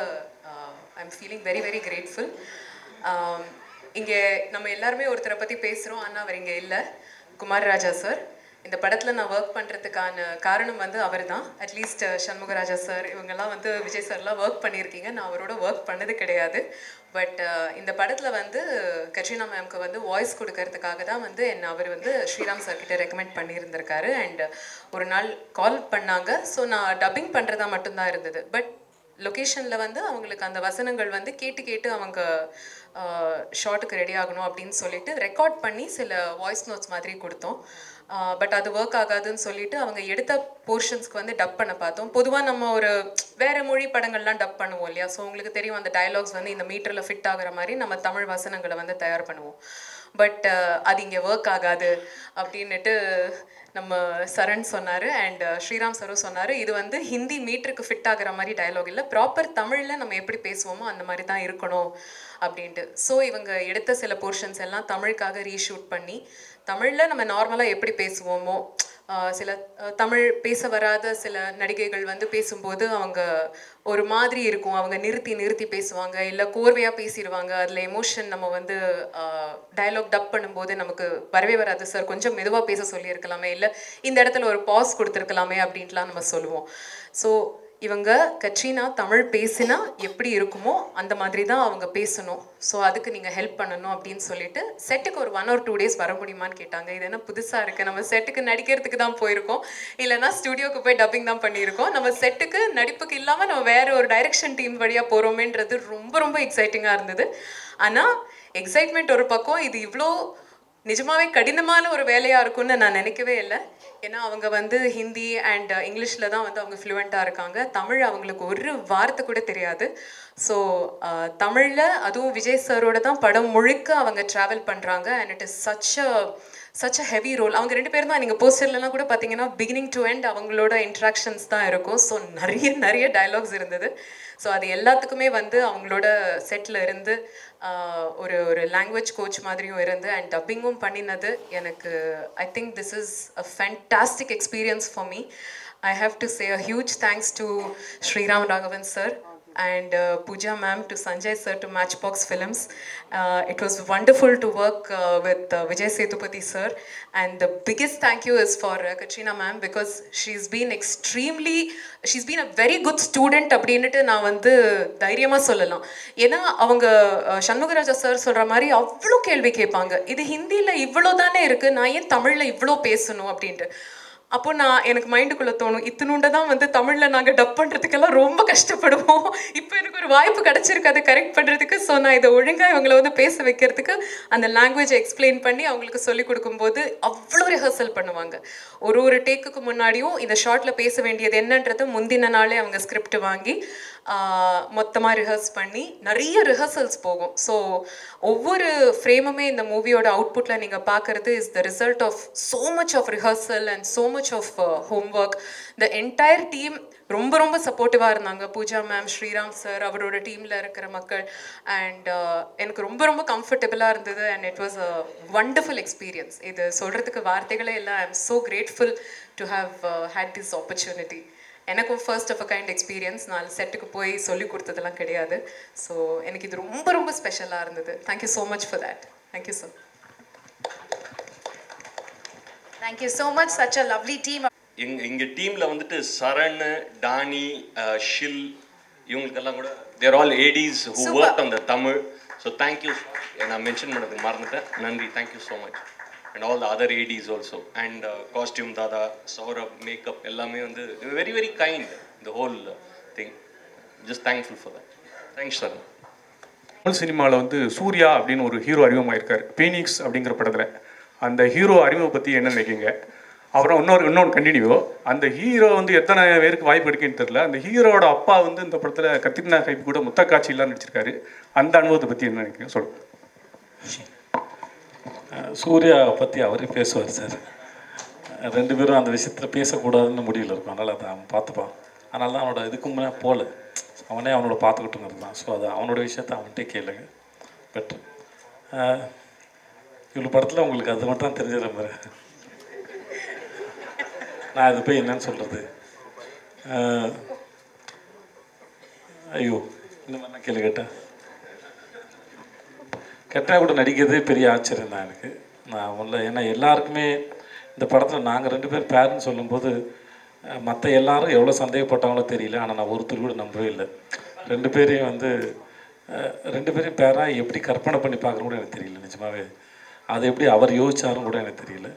I'm feeling very very grateful. இங்கே நம்ம எல்லாருமே ஒருத்தரை பற்றி பேசுகிறோம், ஆனால் அவர் இங்கே இல்லை, குமார் ராஜா சார். இந்த படத்தில் நான் ஒர்க் பண்ணுறதுக்கான காரணம் வந்து அவர் தான். அட்லீஸ்ட் சண்முகராஜா சார் இவங்கெல்லாம் வந்து விஜய் சார்லாம் ஒர்க் பண்ணியிருக்கீங்க, நான் அவரோட ஒர்க் பண்ணது கிடையாது. பட் இந்த படத்தில் வந்து கட்ரினா மேம்க்கு வந்து வாய்ஸ் கொடுக்கறதுக்காக தான் வந்து அவர் வந்து ஸ்ரீராம் சார்கிட்ட ரெக்கமெண்ட் பண்ணியிருந்திருக்காரு. அண்ட் ஒரு நாள் கால் பண்ணாங்க. ஸோ நான் டப்பிங் பண்ணுறதா மட்டும்தான் இருந்தது. பட் லொக்கேஷனில் வந்து அவங்களுக்கு அந்த வசனங்கள் வந்து கேட்டு அவங்க ஷார்ட்டுக்கு ரெடி ஆகணும் அப்படின்னு சொல்லிட்டு ரெக்கார்ட் பண்ணி சில வாய்ஸ் நோட்ஸ் மாதிரி கொடுத்தோம். பட் அது ஒர்க் ஆகாதுன்னு சொல்லிட்டு அவங்க எடுத்த போர்ஷன்ஸ்க்கு வந்து டப் பண்ண பார்த்தோம். பொதுவாக நம்ம ஒரு வேறு மொழி படங்கள்லாம் டப் பண்ணுவோம் இல்லையா? ஸோ உங்களுக்கு தெரியும் அந்த டயலாக்ஸ் வந்து இந்த மீட்டரில் ஃபிட் ஆகிற மாதிரி நம்ம தமிழ் வசனங்களை வந்து தயார் பண்ணுவோம். பட் அது இங்கே ஒர்க் ஆகாது அப்படின்னுட்டு நம்ம சரண் சொன்னார் அண்ட் ஸ்ரீராம் சரும் சொன்னார். இது வந்து ஹிந்தி மீட்டருக்கு ஃபிட் ஆகிற மாதிரி டயலாக் இல்லை, ப்ராப்பர் தமிழில் நம்ம எப்படி பேசுவோமோ அந்த மாதிரி தான் இருக்கணும் அப்படின்ட்டு. ஸோ இவங்க எடுத்த சில போர்ஷன்ஸ் எல்லாம் தமிழுக்காக ரீஷூட் பண்ணி தமிழில் நம்ம நார்மலாக எப்படி பேசுவோமோ, சில தமிழ் பேச வராத சில நடிகைகள் வந்து பேசும்போது அவங்க ஒரு மாதிரி இருக்கும், அவங்க நிறுத்தி பேசுவாங்க, இல்லை கோர்வையாக பேசிடுவாங்க, அதில் எமோஷன் நம்ம வந்து டயலாக் டப் பண்ணும்போது நமக்கு வரவே வராது, சார் கொஞ்சம் மெதுவாக பேச சொல்லியிருக்கலாமே, இல்லை இந்த இடத்துல ஒரு பாஸ் கொடுத்துருக்கலாமே அப்படின்ட்டுலாம் நம்ம சொல்லுவோம். ஸோ இவங்க கட்ரினா தமிழ் பேசினா எப்படி இருக்குமோ அந்த மாதிரி தான் அவங்க பேசணும். ஸோ அதுக்கு நீங்கள் ஹெல்ப் பண்ணணும் அப்படின்னு சொல்லிட்டு செட்டுக்கு ஒரு 1 or 2 days வர முடியுமான்னு கேட்டாங்க. இது என்ன புதுசாக இருக்குது, நம்ம செட்டுக்கு நடிக்கிறதுக்கு தான் போயிருக்கோம், இல்லைனா ஸ்டுடியோக்கு போய் டப்பிங் தான் பண்ணியிருக்கோம், நம்ம செட்டுக்கு நடிப்புக்கு இல்லாமல் நம்ம வேறு ஒரு டைரக்ஷன் டீம் வழியாக போகிறோமேன்றது ரொம்ப எக்ஸைட்டிங்காக இருந்தது. ஆனால் எக்ஸைட்மெண்ட் ஒரு பக்கம், இது இவ்வளோ நிஜமாவே கடினமான ஒரு வேலையாக இருக்கும்னு நான் நினைக்கவே இல்லை. ஏன்னா அவங்க வந்து ஹிந்தி அண்ட் இங்கிலீஷில் தான் வந்து அவங்க ஃப்ளூவெண்ட்டாக இருக்காங்க, தமிழ் அவங்களுக்கு ஒரு வார்த்தை கூட தெரியாது. ஸோ தமிழில் அதுவும் விஜய் சாரோட தான் படம் முழுக்க அவங்க ட்ராவல் பண்ணுறாங்க and it is such a heavy role. அவங்க 2 பேரும் தான், நீங்கள் போஸ்டர்லாம் கூட பார்த்தீங்கன்னா பிகினிங் டு எண்ட் அவங்களோட இன்ட்ராக்ஷன்ஸ் தான் இருக்கும். ஸோ நிறைய டயலாக்ஸ் இருந்தது. ஸோ அது எல்லாத்துக்குமே வந்து அவங்களோட செட்டில் இருந்து ஒரு லாங்குவேஜ் கோச் மாதிரியும் இருந்து அண்ட் டப்பிங்கும் பண்ணினது எனக்கு I think this is a fantastic experience for me. I have to say a huge thanks to Sriram Raghavan sir and Pooja ma'am, to Sanjay sir, to Matchbox Films. It was wonderful to work with Vijay Sethupathi sir, and the biggest thank you is for Katrina ma'am, because she's been a very good student அப்படின்னுட்டு நான் வந்து தைரியமாக சொல்லலாம். ஏன்னா அவங்க Shanmugaraja sir சொல்கிற மாதிரி அவ்வளோ கேள்வி கேட்பாங்க, இது ஹிந்தியில் இவ்வளோ தானே இருக்குது, நான் ஏன் தமிழில் இவ்வளோ பேசணும் அப்படின்ட்டு. அப்போ எனக்கு மைண்டுக்குள்ளே தோணும், இத்தினுண்ட தான் வந்து தமிழில் நாங்கள் டப் பண்ணுறதுக்கெல்லாம் ரொம்ப கஷ்டப்படுவோம், இப்போ எனக்கு ஒரு வாய்ப்பு கிடச்சிருக்கு அதை கரெக்ட் பண்ணுறதுக்கு. ஸோ நான் இதை ஒழுங்காக இவங்களை வந்து பேச வைக்கிறதுக்கு அந்த லாங்குவேஜை எக்ஸ்பிளைன் பண்ணி அவங்களுக்கு சொல்லிக் கொடுக்கும்போது அவ்வளோ ரிஹர்சல் பண்ணுவாங்க. ஒரு டேக்குக்கு முன்னாடியும் இந்த ஷார்ட்டில் பேச வேண்டியது என்னன்றது முந்தின நாளே அவங்க ஸ்கிரிப்ட் வாங்கி மொத்தமாக ரிஹர்ஸ் பண்ணி நிறைய ரிஹர்சல்ஸ் போகும். ஸோ ஒவ்வொரு ஃப்ரேமுமே இந்த மூவியோட அவுட்புட்டில் நீங்கள் பார்க்குறது is the result of so much of rehearsal and so much of homework. The entire team ரொம்ப சப்போர்ட்டிவாக இருந்தாங்க. பூஜா மேம், ஸ்ரீராம் சார், அவரோட டீமில் இருக்கிற மக்கள், அண்ட் எனக்கு ரொம்ப கம்ஃபர்டபுளாக இருந்தது and it was a wonderful experience. இது சொல்கிறதுக்கு வார்த்தைகளே இல்லை. I am so grateful to have had this opportunity. எனக்கும் first of a kind experience, நான் செட்டுக்கு போய் சொல்லி கொடுத்ததெல்லாம் கிடையாது. ஸோ எனக்கு இது ரொம்ப ஸ்பெஷலாக இருந்தது. Thank you so much for that. Thank you sir. Thank you so much. Such a lovely team. எங்கள் டீமில் வந்துட்டு சரண், டானி, ஷில், இவங்களுக்கெல்லாம் கூட there all ADs who work on the Tamil. So thank you, நான் மென்ஷன் பண்ணதுக்கு மறந்துட்டேன், நன்றி, thank you so much. And all the other ADs also, and costume Dada, Saurabh, makeup, எல்லாமே வந்து very kind, the whole thing. Just thankful for that. Thanks sir. Tamil சினிமாவில் வந்து சூர்யா அப்படின்னு ஒரு ஹீரோ அறிமுகமாயிருக்கார் பீனிக்ஸ் அப்படிங்கிற படத்தில். அந்த ஹீரோ அறிமுகம் பற்றி என்ன நினைக்கிங்க? அப்புறம் இன்னொன்று கண்டினியூ, அந்த ஹீரோ வந்து எத்தனை பேருக்கு வாய்ப்பு எடுக்குன்னு தெரியல, அந்த ஹீரோட அப்பா வந்து இந்த படத்தில் கத்திரினா கைப் கூட முத்த காட்சியெல்லாம் நடிச்சிருக்காரு, அந்த அனுபவத்தை பற்றி என்ன நினைக்கிறீங்க சொல்லுங்கள். சூர்யா பற்றி அவரே பேசுவார் சார். 2 பேரும் அந்த விஷயத்தில் பேசக்கூடாதுன்னு முடிவில் இருக்கும், அதனால் அதை அவன் பார்த்துப்பான். அதனால தான் அவனோட இதுக்கு முன்னே போகல, அவனே அவனோட பார்த்துக்கிட்டுங்கிறது தான். ஸோ அது அவனோட விஷயத்த அவன்கிட்டே கேளுங்க பெட்ரு. இவ்வளோ படத்தில் உங்களுக்கு அது மட்டும் தான் தெரிஞ்சிட மாதிரி, நான் அது போய் என்னன்னு சொல்கிறது. ஐயோ, இந்த மாதிரி நான் கேள்வி கேட்டால் கூட நடிக்கிறதே பெரிய ஆச்சரியம் தான் எனக்கு. நான் உள்ள ஏன்னா எல்லாருக்குமே இந்த படத்தில் நாங்கள் 2 பேர் பேருன்னு சொல்லும்போது மற்ற எல்லாரும் எவ்வளோ சந்தேகப்பட்டாங்களோ தெரியல, ஆனால் நான் ஒருத்தர் கூட நம்பவே இல்லை. 2 பேரையும் வந்து 2 பேரையும் பேராக எப்படி கற்பனை பண்ணி பார்க்குறது கூட எனக்கு தெரியல நிஜமாகவே. அதை எப்படி அவர் யோசிச்சாரும் கூட எனக்கு தெரியல.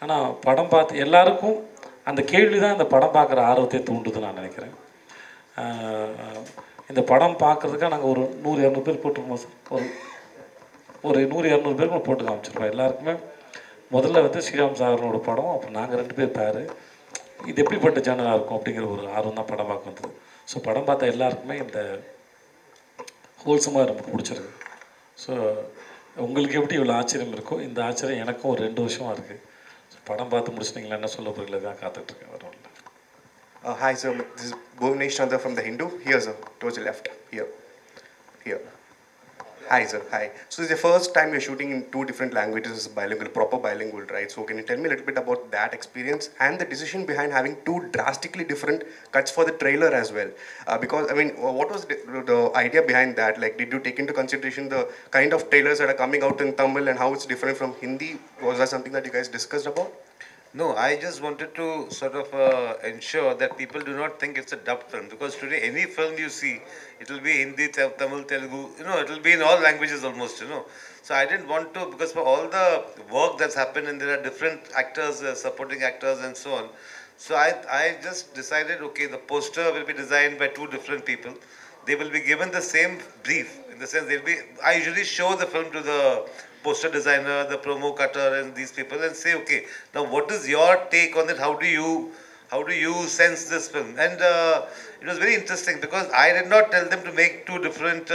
ஆனால் படம் பார்த்து எல்லாருக்கும் அந்த கேள்வி தான் இந்த படம் பார்க்குற ஆர்வத்தை தூண்டுதுன்னு நான் நினைக்கிறேன். இந்த படம் பார்க்குறதுக்காக நாங்கள் ஒரு 100-200 பேர் போட்டிருக்கோம் சார். ஒரு 100-200 பேருக்கு போட்டு காமிச்சிருக்கோம். எல்லாருக்குமே முதல்ல வந்து ஸ்ரீராம் சாகரோட படம், அப்புறம் நாங்கள் 2 பேர் பேர், இது எப்படிப்பட்ட சேனலாக இருக்கும் அப்படிங்கிற ஒரு ஆர்வம் தான் படம் பார்க்க வந்தது. ஸோ படம் பார்த்தா எல்லாருக்குமே இந்த ஹோல்சமாக ரொம்ப பிடிச்சிருக்கு. ஸோ உங்களுக்கு எப்படி இவ்வளோ ஆச்சரியம் இருக்கோ இந்த ஆச்சரியம் எனக்கும் ஒரு 2 வருஷமாக இருக்குது. படம் பார்த்து முடிச்சிட்டிங்களா என்ன சொல்ல போகிறீங்களா தான் காத்துட்ருக்கேன். வரும். Hi sir, this is Bhuvnesh Chandra from The Hindu. Here sir, towards your left. Here. Hi sir, hi. So this is the first time you're shooting in 2 different languages, bilingual, proper bilingual, right? So can you tell me a little bit about that experience and the decision behind having 2 drastically different cuts for the trailer as well? Because I mean, what was the idea behind that? Like, did you take into consideration the kind of trailers that are coming out in Tamil and how it's different from Hindi? Was that something that you guys discussed about? No, I just wanted to sort of ensure that people do not think it's a dubbed film, because today any film you see, it will be Hindi, Tamil, Telugu, it will be in all languages almost, So I didn't want to, because for all the work that's happened and there are different actors, supporting actors and so on. So I just decided, okay, the poster will be designed by 2 different people. They will be given the same brief, in the sense I usually show the film to the poster designer, the promo cutter and these people and say, okay, now what is your take on it? How do you sense this film? And it was very interesting because I did not tell them to make 2 different,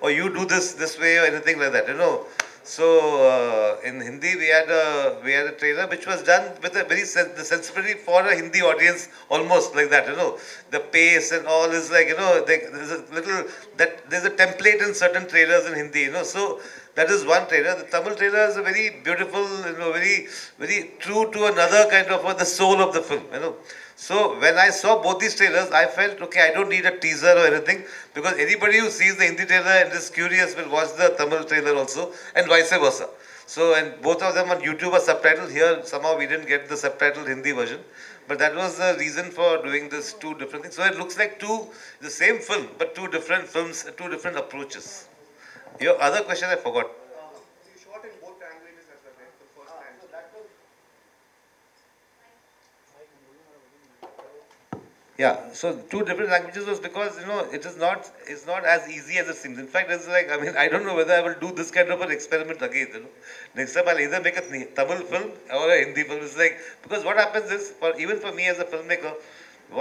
or you do this way or anything like that, So in Hindi we had a trailer which was done with a very the sensibility for a Hindi audience, almost like that, The pace and all is like, there's a little, there's a template in certain trailers in Hindi, So that is one trailer. The Tamil trailer is a very beautiful, very, very true to another kind of the soul of the film, So when I saw both these trailers, I felt, okay, I don't need a teaser or anything, because anybody who sees the Hindi trailer and is curious will watch the Tamil trailer also, and vice versa. So, and both of them on YouTube are subtitled. Here, somehow we didn't get the subtitled Hindi version, but that was the reason for doing this 2 different things. So it looks like the same film, but 2 different films, 2 different approaches. Your other question I forgot. You shot in both languages as well, right? The first time. Yeah, so 2 different languages was because, it's not as easy as it seems. In fact, it's like, I don't know whether I will do this kind of an experiment again, Next time I'll either make a Tamil film or a Hindi film. It's like, because what happens is, even for me as a filmmaker,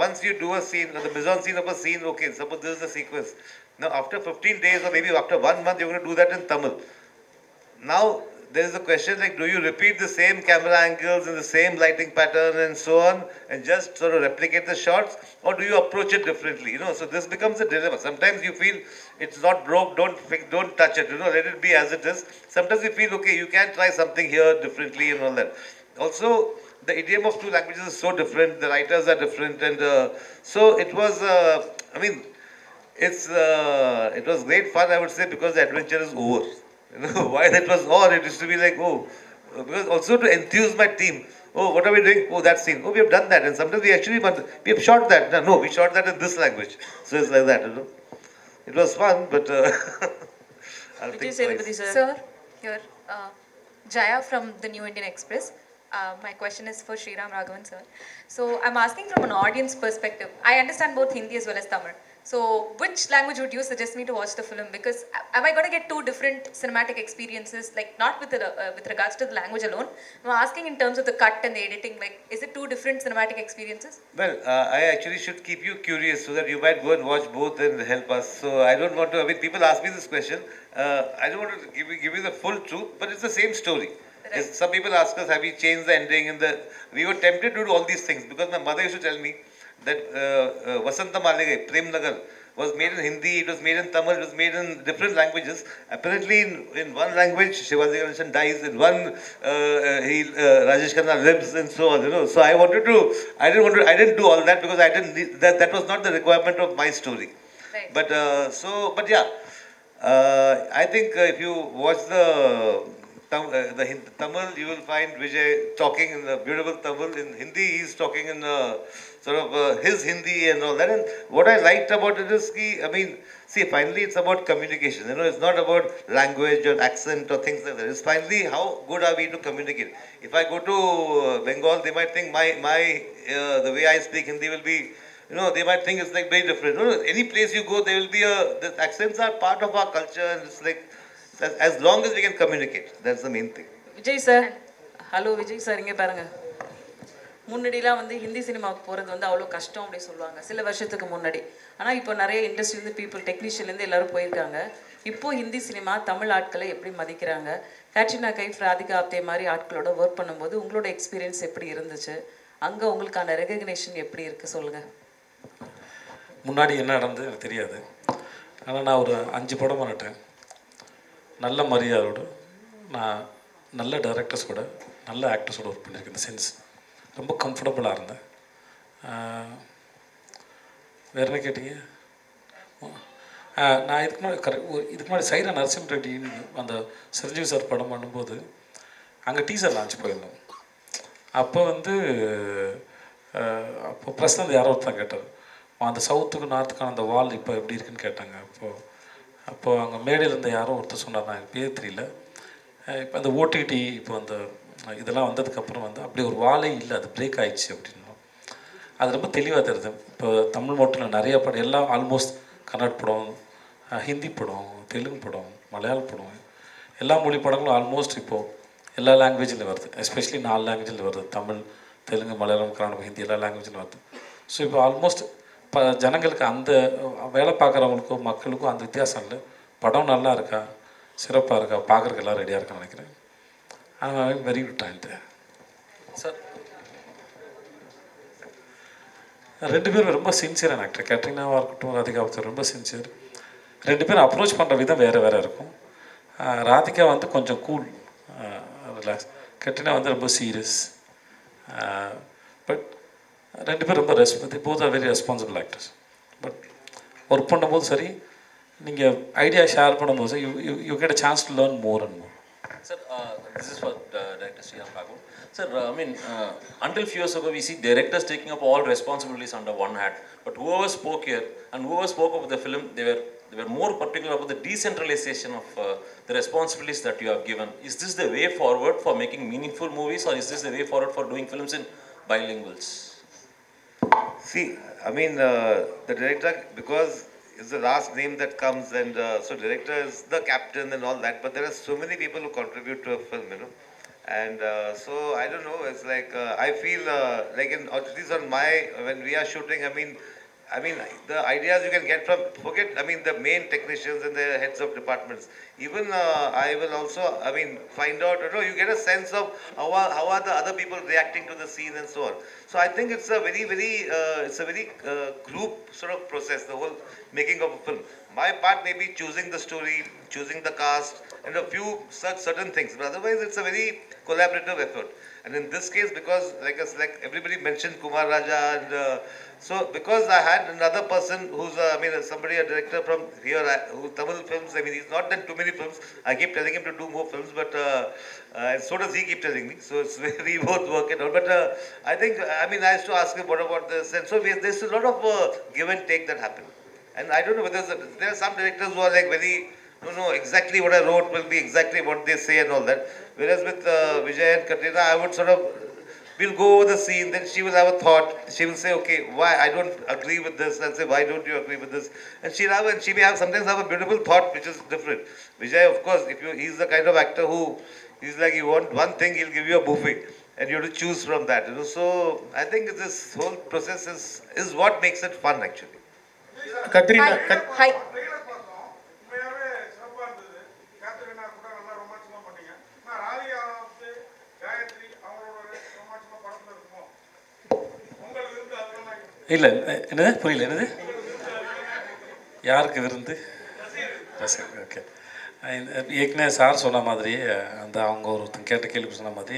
once you do a scene, the mise-en-scene of a scene, okay, suppose this is the sequence. Now, after 15 days or maybe after 1 month, you're going to do that in Tamil. Now, there is a question like, do you repeat the same camera angles and the same lighting pattern and so on, and just sort of replicate the shots, or do you approach it differently? So this becomes a dilemma. Sometimes you feel it's not broke, don't touch it, let it be as it is. Sometimes you feel, okay, you can try something here differently and all that. Also, the idiom of 2 languages is so different, the writers are different, and so it was, it was great fun, I would say, because the adventure is over. Why that was on, it used to be like, because also to enthuse my team. What are we doing? That scene. We have done that. And sometimes we have shot that. No, we shot that in this language. So it's like that, It was fun, but I'll think twice. Sir, here, Jaya from the New Indian Express. My question is for Sriram Raghavan, sir. So I'm asking from an audience perspective. I understand both Hindi as well as Tamil. So which language would you suggest me to watch the film? Because am I going to get 2 different cinematic experiences, like not with regards to the language alone? I'm asking in terms of the cut and the editing, like is it 2 different cinematic experiences? Well, I actually should keep you curious so that you might go and watch both and help us. So I don't want to, people ask me this question. I don't want to give you the full truth, but it's the same story. Right. Yes, some people ask us, have we changed the ending? We were tempted to do all these things because my mother used to tell me that Vasanta Maligai, Prem Nagar, was made in Hindi, it was made in Tamil, it was made in different languages. Apparently in one language Shivaji Ganeshan dies, in one Rajesh Khanna lives, and so on. So I didn't do all that because I didn't need, that was not the requirement of my story. Right. But yeah, I think if you watch the Tamil, you will find Vijay talking in the beautiful Tamil. In Hindi, he's talking in sort of his Hindi and all that. And what I liked about it is, see, finally it's about communication. It's not about language or accent or things like that. It's finally how good are we to communicate. If I go to Bengal, they might think the way I speak Hindi will be, they might think it's like very different. Any place you go, there will be the accents are part of our culture, and it's like, as long as we can communicate, that's the main thing. Vijay sir, hello Vijay sir, inge parunga. முன்னாடிலாம் வந்து ஹிந்தி சினிமாவுக்கு போகிறது வந்து அவ்வளோ கஷ்டம் அப்படி சொல்லுவாங்க சில வருஷத்துக்கு முன்னாடி. ஆனால் இப்போ நிறைய இண்டஸ்ட்ரியிலேருந்து பீப்புள் டெக்னீஷியன்லேருந்து எல்லோரும் போயிருக்காங்க. இப்போது ஹிந்தி சினிமா தமிழ் ஆட்களை எப்படி மதிக்கிறாங்க? கேட்ரினா கைஃப், ராதிகா ஆப்தே மாதிரி ஆட்களோட ஒர்க் பண்ணும்போது உங்களோட எக்ஸ்பீரியன்ஸ் எப்படி இருந்துச்சு? அங்கே உங்களுக்கான ரெகக்னேஷன் எப்படி இருக்குது சொல்லுங்கள். முன்னாடி என்ன நடந்தது எனக்கு தெரியாது. ஆனால் நான் ஒரு 5 படம் பண்ணிட்டேன். நல்ல மரியாதையோடு நான் நல்ல டைரக்டர்ஸோட நல்ல ஆக்டர்ஸோட ஒர்க் பண்ணியிருக்கேன். இந்த சென்ஸ் ரொம்ப கம்ஃபர்டபுளாக இருந்தேன். வேறு என்ன கேட்டீங்க? நான் இதுக்கு முன்னாடி சைரா நரசிம்ம ரெட்டின்னு அந்த சிரஞ்சீவி சார் படம் பண்ணும்போது அங்கே டீசர் லான்ச் போயிருந்தோம். அப்போ வந்து அப்போ பிரசாந்த் யாரோ ஒருத்தன் கேட்டார், அந்த சவுத்துக்கு நார்த்துக்கான அந்த வால் இப்போ எப்படி இருக்குன்னு கேட்டாங்க. அப்போது அங்கே மேடையில் இருந்த யாரோ ஒருத்தர் சொன்னார், நான் எனக்கு பேர் தெரியல. இப்போ அந்த ஓடிடி இப்போ அந்த இதெல்லாம் வந்ததுக்கப்புறம் வந்து அப்படி ஒரு வாலே இல்லை, அது பிரேக் ஆகிடுச்சு அப்படின்னா அது ரொம்ப தெளிவாக தெரியுது. இப்போ தமிழ் மட்டும் இல்லை, நிறைய படம் எல்லாம் ஆல்மோஸ்ட் கன்னட படம், ஹிந்தி படம், தெலுங்கு படம், மலையாள படம், எல்லா மொழி படங்களும் ஆல்மோஸ்ட் இப்போது எல்லா லாங்குவேஜில் வருது. எஸ்பெஷலி 4 லாங்குவேஜில் வருது. தமிழ், தெலுங்கு, மலையாளம், கன்னடம், ஹிந்தி எல்லா லாங்குவேஜில் வருது. ஸோ இப்போ ஆல்மோஸ்ட் ஜனங்களுக்கு அந்த வேலை பார்க்குறவங்களுக்கும் மக்களுக்கும் அந்த வித்தியாசம் இல்லை. படம் நல்லா இருக்கா, சிறப்பாக இருக்கா, பார்க்குறதுக்கு எல்லாம் ரெடியாக இருக்கான்னு நினைக்கிறேன். ஆனால் வெரி குட் டைம் சார். 2 பேரும் ரொம்ப சின்சியரான ஆக்டர். கேட்ரினாவாக இருக்கட்டும், ராதிகா ஆப்தே ரொம்ப சின்சியர். 2 பேரும் அப்ரோச் பண்ணுற விதம் வேறு இருக்கும். ராதிகா வந்து கொஞ்சம் கூல், ரிலாக்ஸ். கேட்ரினா வந்து ரொம்ப சீரியஸ். பட் 2 பேரும் ரொம்ப both are very responsible actors. But work பண்ணும்போது சரி, நீங்கள் ஐடியா ஷேர் பண்ணும்போது you get a chance to learn more and more. Sir, this is for Director Sriram Raghavan. Sir, I mean, until few years ago, we see directors taking up all responsibilities under one hat. But whoever spoke here and whoever spoke about the film, they were more particular about the decentralization of the responsibilities that you have given. Is this the way forward for making meaningful movies, or is this the way forward for doing films in bilinguals? See, I mean, the director, because it's the last name that comes, and so director is the captain and all that, but there are so many people who contribute to a film, you know. And so I don't know, it's like I feel like at least on my, when we are shooting, I mean the ideas you can get from, forget, I mean the main technicians and the heads of departments. Even I will also, I mean, find out, you know, you get a sense of how are the other people reacting to the scene and so on. So I think it's a very group sort of process, the whole making of a film. My part may be choosing the story, choosing the cast, and a few such certain things. But otherwise, it's a very collaborative effort. And in this case, because like everybody mentioned Kumar Raja, and so because I had another person who's somebody, a director from here, who Tamil films. I mean, he's not done too many films. I keep telling him to do more films, but and so does he keep telling me. So it's we both work it out. But I think, I mean, I used to ask him what about this, and so there's a lot of give and take that happen. And I don't know whether there are some directors who are like very, no, exactly what I wrote will be exactly what they say and all that. Whereas with Vijay and Katrina, I would sort of, we'll go over the scene, then she will have a thought. She will say, okay, why I don't agree with this. I'll say, why don't you agree with this? And she may have sometimes have a beautiful thought which is different. Vijay, of course, he's the kind of actor who, he's like, you want one thing, he'll give you a buffet. And you have to choose from that, you know. So I think this whole process is what makes it fun actually. Katrina. Hi. இல்லை என்னது புரியல, என்னது யாருக்கு விருந்து? Okay. ஏற்கனவே sir சொன்ன மாதிரி, அந்த அவங்க ஒருத்தங்க கேட்ட கேள்வி சொன்ன மாதிரி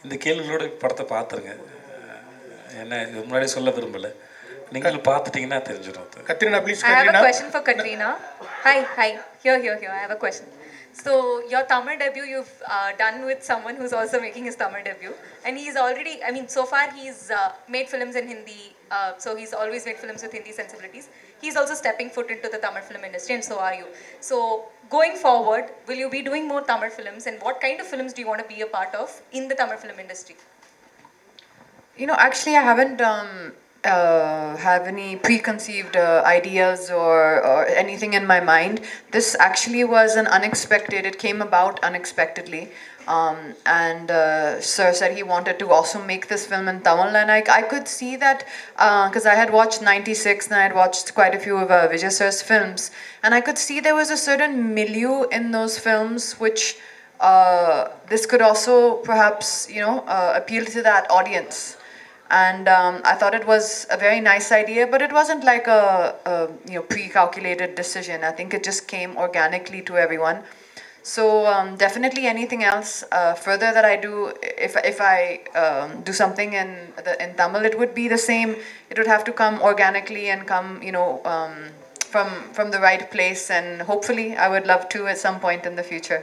இந்த கேள்விகளோட படத்தை பார்த்துருங்க. என்ன இது முன்னாடியே சொல்ல விரும்பலை, நீங்களும் பார்த்துட்டிங்கன்னா தெரிஞ்சிடும். Katrina, please. I have a question for Katrina. Hi. Here. I have a question. So your Tamil debut you've done with someone who's also making his Tamil debut, and he's already, I mean, so far he's made films in Hindi, so he's always made films with Hindi sensibilities. He's also stepping foot into the Tamil film industry, and so are you. So going forward, will you be doing more Tamil films, and what kind of films do you want to be a part of in the Tamil film industry? You know, actually I haven't have any preconceived ideas or anything in my mind. This actually was an unexpected, it came about unexpectedly. And Sir said he wanted to also make this film in Tamil, and I could see that because I had watched 96 and I had watched quite a few of Vijay Sir's films, and I could see there was a certain milieu in those films which this could also perhaps, you know, appeal to that audience. And I thought it was a very nice idea, but it wasn't like a you know, pre-calculated decision. I think it just came organically to everyone. So definitely anything else further that I do, if I do something in Tamil, it would be the same. It would have to come organically and come, you know, from the right place, and hopefully I would love to at some point in the future.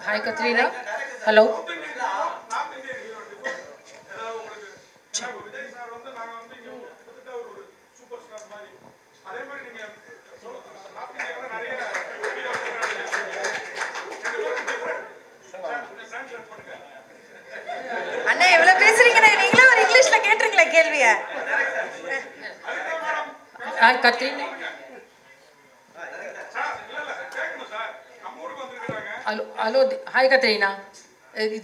Hi Katrina. Hello. அண்ணா எவ்வளவு பேசுறீங்கண்ணே, நீங்களும் ஒரு இங்கிலீஷ்ல கேட்டுருங்களே கேள்விய. Hi Katrina. Hello. Hi Katrina.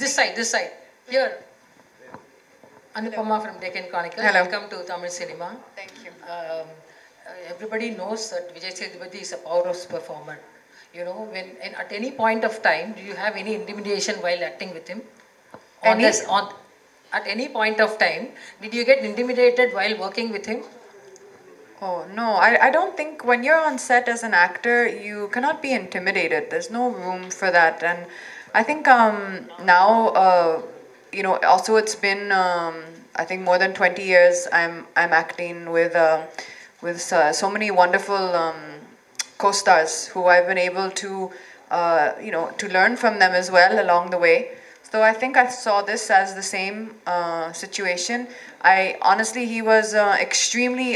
This side. Here. Anupama from Deccan Chronicle. Hello. Welcome to Tamil cinema. Thank you. Everybody knows that Vijay Sethupathi is a powerhouse performer. You know, at any point of time, do you have any intimidation while acting with him? At any point of time, did you get intimidated while working with him? Oh, no, I don't think when you're on set as an actor, you cannot be intimidated. There's no room for that. And I think now, you know, also it's been, I think more than 20 years I'm acting with so many wonderful co-stars who I've been able to, you know, to learn from them as well along the way. So I think I saw this as the same situation. Honestly, he was extremely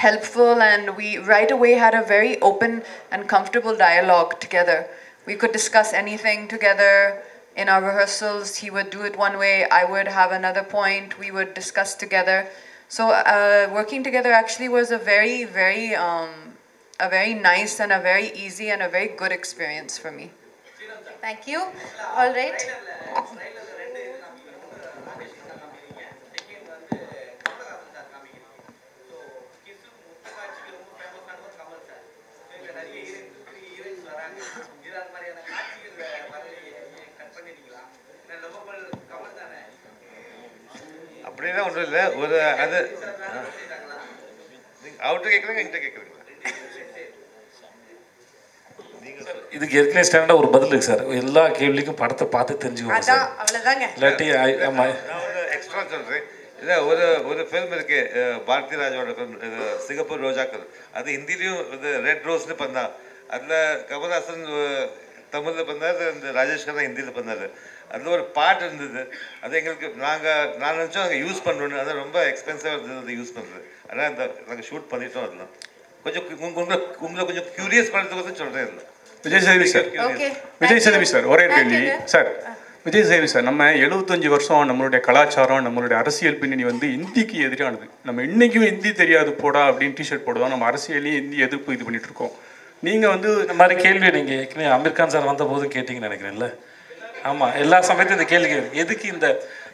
helpful, and we right away had a very open and comfortable dialogue together. We could discuss anything together. In our rehearsals, he would do it one way, I would have another point, we would discuss together. So working together actually was a very, very nice and a very easy and a very good experience for me. Thank you. All right. அப்படின்னா ஒன்றும் இல்லை, ஒரு அது அவர்கிட்ட கேட்குறீங்க, என்கிட்ட கேட்குறீங்களா? இதுக்கு ஏற்கனவே ஸ்டாண்டர்டாக ஒரு பதில் இருக்கு சார். எல்லா கேள்விக்கும் படத்தை பார்த்து தெரிஞ்சுக்கோங்க சார். அவ்வளோதாங்க. இல்லாட்டி ஆமாம், நான் ஒரு எக்ஸ்ட்ரா சொல்கிறேன். இல்லை, ஒரு ஃபில்ம் இருக்கு பாரதி ராஜாவோட ஃபில்ம், சிங்கப்பூர் ரோஜாக்கள். அது ஹிந்திலையும் இது ரெட் ரோஸ்னு பண்ணா. அதில் கமல்ஹாசன் தமிழில் பண்ணார், இந்த ராஜேஷ் கண்ணா ஹிந்தியில் பண்ணார். அதில் ஒரு பாட்டு இருந்தது, அது எங்களுக்கு நான் நினச்சோம் நாங்கள் யூஸ் பண்ணணுன்னு. அதான் ரொம்ப எக்ஸ்பென்சிவாக இருந்தது அதை யூஸ் பண்ணுறது. ஆனால் நாங்கள் ஷூட் பண்ணிட்டோம். அதெல்லாம் கொஞ்சம் உங்களை கொஞ்சம் க்யூரியஸ் பண்ணுறதுக்கு சொல்கிறேன். இல்லை விஜய் சேதுபதி சார் ஒரே கேள்வி சார். விஜய் சேதுபதி சார், நம்ம 75 வருஷம் நம்மளுடைய கலாச்சாரம், நம்மளுடைய அரசியல் பின்னணி வந்து இந்திக்கு எதிரானது. நம்ம இன்றைக்கும் ஹிந்தி தெரியாது போடா அப்படின்னு டிஷர்ட் போடுவோம். நம்ம அரசியலையும் ஹிந்தி எதிர்ப்பு இது பண்ணிட்டு இருக்கோம். நீங்கள் வந்து இந்த மாதிரி கேள்வி நீங்கள் ஏற்கனவே அமீர் கான் சார் வந்த போது கேட்டிங்கன்னு நினைக்கிறேன்ல. ஆமாம், எல்லா சமயத்தையும் இந்த கேள்வி எதுக்கு இந்த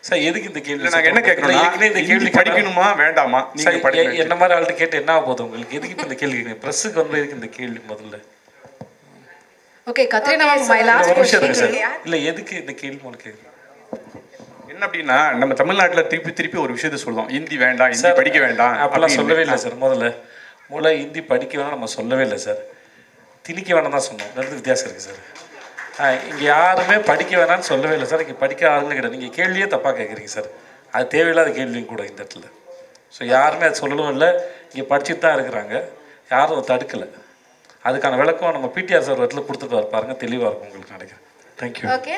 சார், எதுக்கு இந்த கேள்வி நாங்கள் என்ன கேட்குறோம், ஏற்கனவே இந்த கேள்வி படிக்கணுமா வேண்டாமா? நீங்கள் என்ன மாதிரி ஆள்கிட்ட கேட்டு என்ன ஆக போகுது உங்களுக்கு? எதுக்கு இப்போ இந்த கேள்வி கேட்குறீங்க? ப்ரெஸ்ஸுக்கு வந்து எதுக்கு இந்த கேள்வி முதல்ல? Okay, Katrina, my last question. இல்லை, எதுக்கு இந்த கேள்வி உங்களுக்கு என்ன அப்படின்னா, நம்ம தமிழ்நாட்டில் திருப்பி ஒரு விஷயத்த சொல்லுவோம், ஹிந்தி வேண்டாம், ஹிந்தி படிக்க வேண்டாம் அப்படிலாம் சொல்லவே இல்லை சார். முதல்ல ஹிந்தி படிக்க வேணாம் நம்ம சொல்லவே இல்லை சார். திணிக்க வேணாம் தான் சொன்னோம். ரெண்டு வித்தியாசம் இருக்குது சார். இங்கே யாருமே படிக்க வேணாம்னு சொல்லவே இல்லை சார். இங்கே படிக்க ஆளுங்க கிடையாது. நீங்கள் கேள்வியே தப்பாக கேட்குறீங்க சார். அது தேவையில்லாத கேள்வியும் கூட இந்த இடத்துல. ஸோ யாருமே அது சொல்லவும் இல்லை. இங்கே படிச்சுட்டு தான் இருக்கிறாங்க, யாரும் தடுக்கலை. அதுக்கான விளக்கம் நம்ம பிடிஆர் சார் இடத்துல கொடுத்துட்டு பாருங்க, தெளிவாக இருக்கும் உங்களுக்கு நினைக்கிறேன். Thank you. Okay,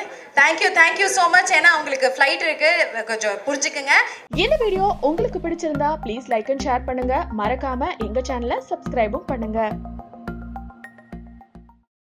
thank you so much. ஏன்னா உங்களுக்கு ஃப்ளைட் இருக்கு, கொஞ்சம் புரிஞ்சுக்குங்க. இந்த வீடியோ உங்களுக்கு பிடிச்சிருந்தா ப்ளீஸ் லைக் அண்ட் ஷேர் பண்ணுங்க. மறக்காம எங்க சேனலை சப்ஸ்கிரைபும் பண்ணுங்க.